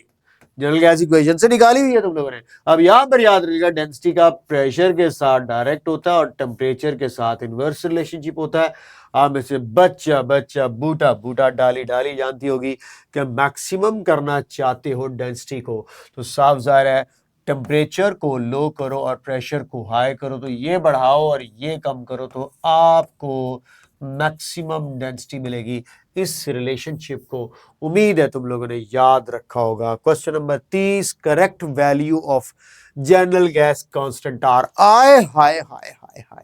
General gas equation से निकाली हुई है तुम लोगों ने। अब यहां पर याद रखिएगा डेंसिटी का प्रेशर के साथ डायरेक्ट होता है और टेम्परेचर के साथ इनवर्स रिलेशनशिप होता है। आप में से बच्चा बच्चा बूटा बूटा डाली डाली जानती होगी कि मैक्सिमम करना चाहते हो डेंसिटी को तो साफ जाहिर है टेम्परेचर को लो करो और प्रेशर को हाई करो, तो ये बढ़ाओ और ये कम करो तो आपको मैक्सिमम डेंसिटी मिलेगी। इस रिलेशनशिप को उम्मीद है तुम लोगों ने याद रखा होगा। Question number 30, correct value of general gas constant R. आय हाय हाय हाय हाय,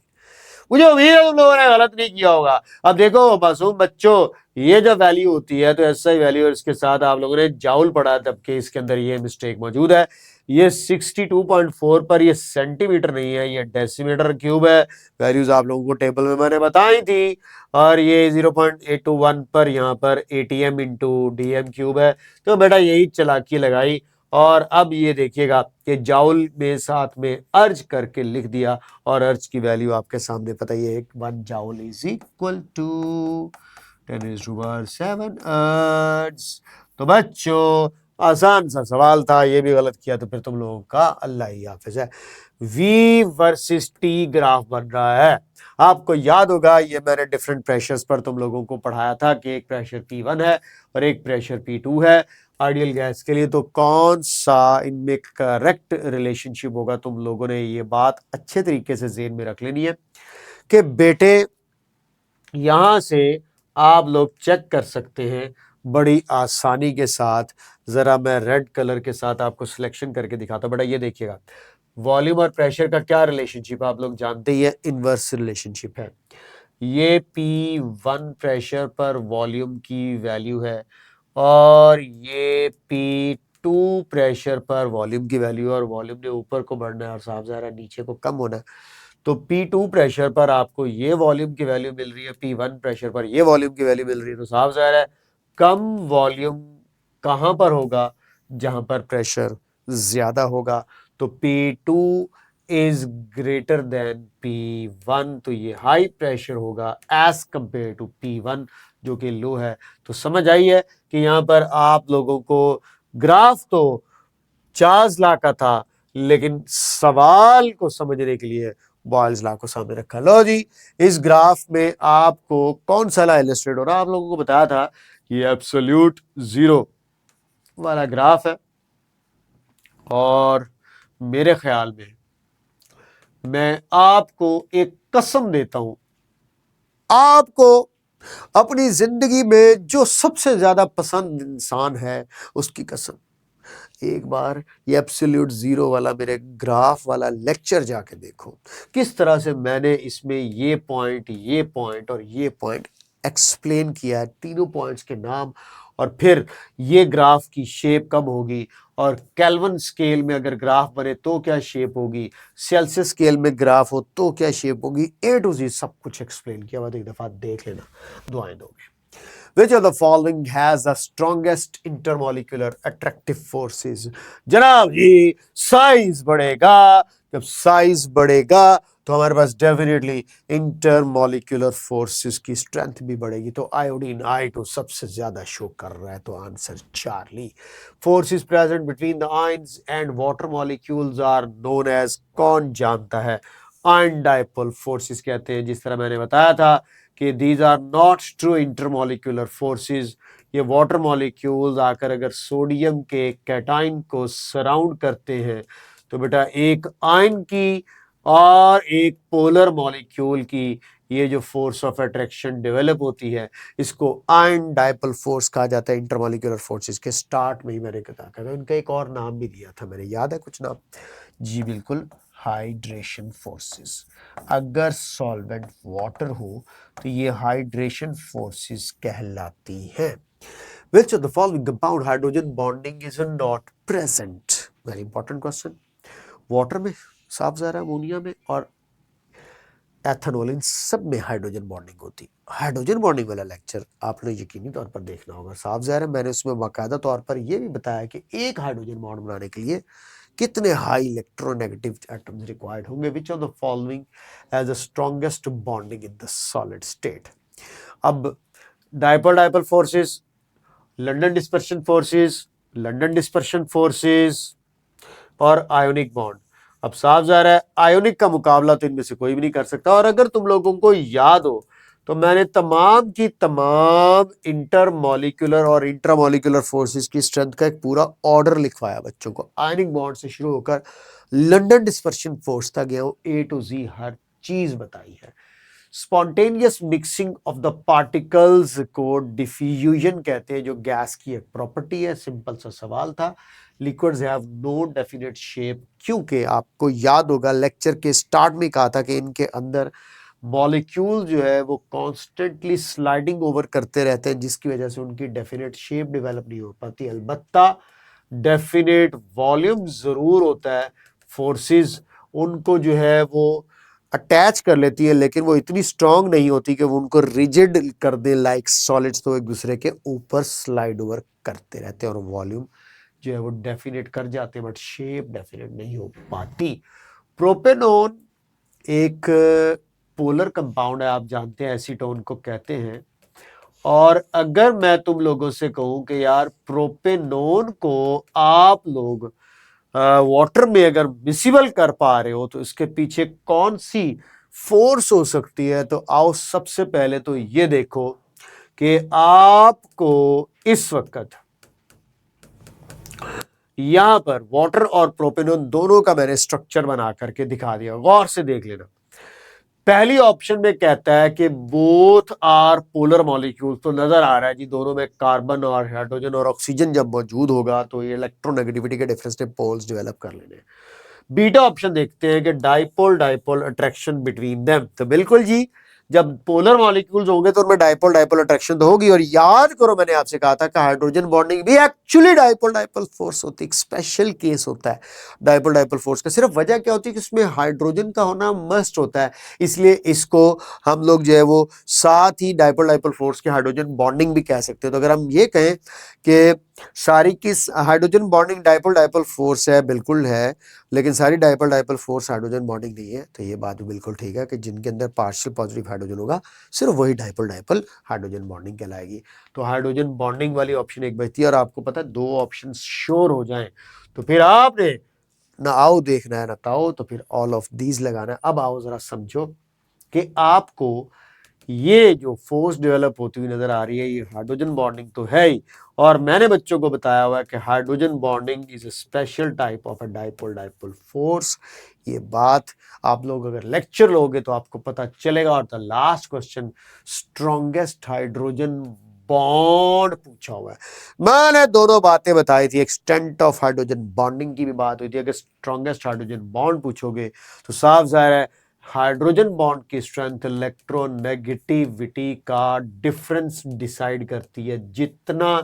मुझे उम्मीद है तुम लोगों ने गलत नहीं किया होगा। अब देखो मासूम बच्चों, ये जो वैल्यू होती है तो ऐसा ही वैल्यू, और इसके साथ आप लोगों ने जाउल पढ़ा तब के इसके अंदर ये मिस्टेक मौजूद है। ये 62.4 पर ये सेंटीमीटर नहीं है, ये डेसीमीटर क्यूब है। वैल्यूज आप लोगों को टेबल में मैंने बताई थी। और ये 0.821 पर यहाँ पर ATM इंटू DM क्यूब है। तो बेटा यही चालाकी लगाई और अब ये देखिएगा कि जाउल में साथ में अर्ज करके लिख दिया और अर्ज की वैल्यू आपके सामने पता ही है, 1 जाउल इज इक्वल टू 10⁻⁷ अर्ज। तो बच्चों आसान सा सवाल था, ये भी गलत किया तो फिर तुम लोगों का अल्लाह ही हाफिज है। V वर्सेस T ग्राफ बन रहा है। आपको याद होगा ये मैंने डिफरेंट प्रेशर्स पर तुम लोगों को पढ़ाया था कि एक प्रेशर P1 है और एक प्रेशर P2 है आइडियल गैस के लिए। तो कौन सा इनमें करेक्ट रिलेशनशिप होगा, तुम लोगों ने ये बात अच्छे तरीके से ज़हन में रख लेनी है कि बेटे यहां से आप लोग चेक कर सकते हैं बड़ी आसानी के साथ। जरा मैं रेड कलर के साथ आपको सिलेक्शन करके दिखाता हूं। बेटा ये देखिएगा वॉल्यूम और प्रेशर का क्या रिलेशनशिप आप लोग जानते ही है, इनवर्स रिलेशनशिप है। ये P1 प्रेशर पर वॉल्यूम की वैल्यू है और ये P2 प्रेशर पर वॉल्यूम की वैल्यू, और वॉल्यूम ने ऊपर को बढ़ना है और साफ ज़ाहिर है नीचे को कम होना है। तो P2 प्रेशर पर आपको ये वॉल्यूम की वैल्यू मिल रही है, P1 प्रेशर पर ये वॉल्यूम की वैल्यू मिल रही है। तो साफ ज़ाहिर है कम वॉल्यूम कहां पर होगा, जहां पर प्रेशर ज्यादा होगा। तो P2 is greater than P1, तो ये हाई प्रेशर होगा एज कंपेयर टू P1 जो कि लो है। तो समझ आई है कि यहां पर आप लोगों को ग्राफ तो चार्ल्स लॉ का था लेकिन सवाल को समझने के लिए बॉयल्स लॉ को सामने रखा। लो जी, इस ग्राफ में आपको कौन सा लॉ इलस्ट्रेट हो रहा है? आप लोगों को बताया था ये एब्सोल्यूट जीरो वाला ग्राफ है और मेरे ख्याल में मैं आपको एक कसम देता हूं, आपको अपनी जिंदगी में जो सबसे ज्यादा पसंद इंसान है उसकी कसम, एक बार ये एब्सोल्यूट जीरो वाला मेरे ग्राफ वाला लेक्चर जाके देखो, किस तरह से मैंने इसमें ये पॉइंट और ये पॉइंट एक्सप्लेन किया है, तीनों पॉइंट्स के नाम, और फिर ये ग्राफ की शेप कब होगी, और केल्विन स्केल में अगर ग्राफ बने तो क्या शेप होगी, सेल्सियस स्केल में ग्राफ हो तो क्या शेप होगी, ए टू जी सब कुछ एक्सप्लेन किया हुआ, एक दफा देख लेना, दुआएं दोगे। Which of the following has the strongest intermolecular attractive forces? जनाब ये साइज बढ़ेगा, जब साइज बढ़ेगा तो हमारे पास डेफिनेटली इंटरमोलिकुलर फोर्सेस की स्ट्रेंथ भी बढ़ेगी। तो आयोडीन I2 सबसे ज्यादा शो कर रहा है, तो answer Charlie. Forces present between the ions and water molecules are known as, कौन जानता है, आयन डाइपोल फोर्सेस कहते हैं। जिस तरह मैंने बताया था कि these are not true intermolecular forces, ये वाटर मॉलिक्यूल्स आकर अगर सोडियम के कैटाइन को सराउंड करते हैं तो बेटा एक आयन की और एक पोलर मॉलिक्यूल की ये जो फोर्स ऑफ अट्रैक्शन डेवलप होती है, इसको आयन डाइपोल फोर्स कहा जाता है। इंटरमोलिकुलर फोर्सेस के स्टार्ट में ही मैंने कहा था, उनका एक और नाम भी दिया था मैंने, याद है कुछ नाम? जी बिल्कुल, हाइड्रेशन फोर्सेस। अगर सॉल्वेंट वाटर हो तो ये हाइड्रेशन फोर्सेस कहलाती हैं। Which of the following compound hydrogen bonding is not present? Very important question. Water में साफ ज़ाहिर है, अमोनिया में और एथेनॉल, इन सब में हाइड्रोजन बॉन्डिंग होती है। हाइड्रोजन बॉन्डिंग वाला लेक्चर आपने यकीनी तौर पर देखना होगा, साफ ज़ाहिर है मैंने उसमें बाकायदा तौर पर यह भी बताया कि एक हाइड्रोजन बॉन्ड बनाने के लिए कितने हाई इलेक्ट्रोनेगेटिव एटम्स रिक्वायर्ड होंगे। Which of the following as the strongest bonding in the solid state? अब dipole dipole forces, London dispersion forces, London dispersion forces और आयोनिक बॉन्ड। अब साफ ज़ाहिर है आयोनिक का मुकाबला तो इनमें से कोई भी नहीं कर सकता। और अगर तुम लोगों को याद हो तो मैंने तमाम की तमाम इंटरमॉलिक्यूलर और इंट्रामॉलिक्यूलर फोर्सेस की स्ट्रेंथ का एक पूरा ऑर्डर लिखवाया बच्चों को, आयनिक बॉन्ड से शुरू होकर लंदन डिस्पर्शन फोर्स तक गया हूं, ए टू जी हर चीज बताई है। Spontaneous mixing of the particles को डिफ्यूजन कहते हैं, जो गैस की एक प्रॉपर्टी है। सिंपल सा सवाल था। Liquids have no definite shape, क्योंकि आपको याद होगा लेक्चर के स्टार्ट में कहा था कि इनके अंदर मॉलिक्यूल जो है वो कॉन्स्टेंटली स्लाइडिंग ओवर करते रहते हैं, जिसकी वजह से उनकी डेफिनेट शेप डेवलप नहीं हो पाती। अलबत्ता डेफिनेट वॉल्यूम जरूर होता है, फोर्सेस उनको जो है वो अटैच कर लेती है, लेकिन वो इतनी स्ट्रांग नहीं होती कि वो उनको रिजिड कर दे लाइक सॉलिड्स, तो एक दूसरे के ऊपर स्लाइड ओवर करते रहते हैं और वॉल्यूम जो है वो डेफिनेट कर जाते हैं, बट शेप डेफिनेट नहीं हो पाती। प्रोपेनोन एक पोलर कंपाउंड है, आप जानते हैं, एसीटोन को कहते हैं। और अगर मैं तुम लोगों से कहूं कि यार प्रोपेनोन को आप लोग वाटर में अगर मिसिबल कर पा रहे हो तो इसके पीछे कौन सी फोर्स हो सकती है, तो आओ सबसे पहले तो ये देखो कि आपको इस वक्त यहां पर वाटर और प्रोपेनोन दोनों का मैंने स्ट्रक्चर बना करके दिखा दिया, गौर से देख लेना। पहली ऑप्शन में कहता है कि बोथ आर पोलर मॉलिक्यूल, तो नजर आ रहा है जी दोनों में कार्बन और हाइड्रोजन और ऑक्सीजन जब मौजूद होगा तो ये इलेक्ट्रोनेगेटिविटी के डिफरेंस ने पोल्स डेवलप कर लेने। बीटा ऑप्शन देखते हैं कि dipole dipole attraction between them, तो बिल्कुल जी जब पोलर मॉलिक्यूल्स होंगे तो उनमें डाइपोल डाइपोल अट्रैक्शन तो होगी। और याद करो मैंने आपसे कहा था कि हाइड्रोजन बॉन्डिंग भी एक्चुअली डाइपोल डाइपोल फोर्स होती है, एक स्पेशल केस होता है डाइपोल डाइपोल फोर्स का। सिर्फ वजह क्या होती है कि उसमें हाइड्रोजन का होना मस्ट होता है, इसलिए इसको हम लोग जो है वो साथ ही डाइपोल डाइपोल फोर्स के हाइड्रोजन बॉन्डिंग भी कह सकते हैं। तो अगर हम ये कहें कि सारी की hydrogen bonding dipole dipole force है, बिल्कुल है, लेकिन सारी dipole dipole force hydrogen bonding नहीं है, तो ये बात भी बिल्कुल ठीक है कि जिनके अंदर पार्शियल पॉजिटिव हाइड्रोजन होगा सिर्फ वही डाइपोल डाइपोल हाइड्रोजन बॉन्डिंग कहलाएगी। तो हाइड्रोजन बॉन्डिंग वाली ऑप्शन एक बचती है। और आपको पता है दो ऑप्शन श्योर हो जाएं तो फिर आपने ना आओ देखना है ना ताओ, तो फिर ऑल ऑफ दीज लगाना है। अब आओ जरा समझो कि आपको ये जो फोर्स डेवलप होती हुई नजर आ रही है, ये हाइड्रोजन बॉन्डिंग तो है ही। और मैंने बच्चों को बताया हुआ है कि hydrogen bonding is a special type of a dipole dipole force. ये बात आप लोग अगर लेक्चर लोगे तो आपको पता चलेगा। और the last question, strongest hydrogen bond पूछा हुआ है। मैंने दोनों बातें बताई थी, एक्सटेंट ऑफ हाइड्रोजन बॉन्डिंग की भी बात हुई थी। अगर स्ट्रॉन्गेस्ट हाइड्रोजन बॉन्ड पूछोगे तो साफ जाहिर है हाइड्रोजन बॉन्ड की स्ट्रेंथ इलेक्ट्रोनेगेटिविटी का डिफरेंस डिसाइड करती है। जितना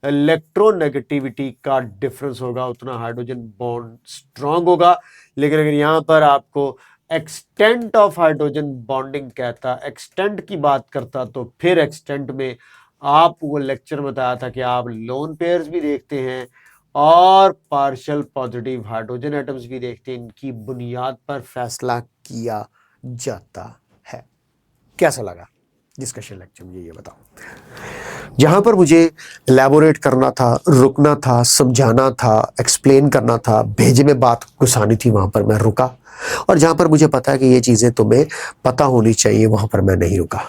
इलेक्ट्रोनेगेटिविटी का डिफरेंस होगा उतना हाइड्रोजन बॉन्ड स्ट्रांग होगा। लेकिन अगर यहां पर आपको एक्सटेंट ऑफ हाइड्रोजन बॉन्डिंग कहता, एक्सटेंट की बात करता, तो फिर एक्सटेंट में आपको लेक्चर बताया था कि आप लोन पेयर्स भी देखते हैं और पार्शियल पॉजिटिव हाइड्रोजन एटम्स भी देखते हैं। इनकी बुनियाद पर फैसला किया जाता है। कैसा लगा डिस्कशन लेक्चर, मुझे ये बताओ। जहां पर मुझे एलैबोरेट करना था, रुकना था, समझाना था, एक्सप्लेन करना था, भेजे में बात घुसानी थी, वहां पर मैं रुका। और जहां पर मुझे पता है कि ये चीजें तुम्हें पता होनी चाहिए, वहां पर मैं नहीं रुका।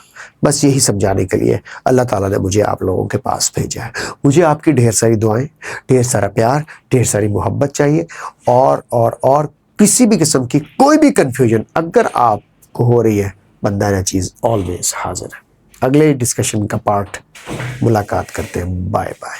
बस यही समझाने के लिए अल्लाह ताला ने मुझे आप लोगों के पास भेजा है। मुझे आपकी ढेर सारी दुआएं, ढेर सारा प्यार, ढेर सारी मोहब्बत चाहिए। और किसी भी किस्म की कोई भी कंफ्यूजन अगर आपको हो रही है, बंदा ना चीज ऑलवेज हाजिर है। अगले डिस्कशन का पार्ट मुलाकात करते हैं। Bye bye.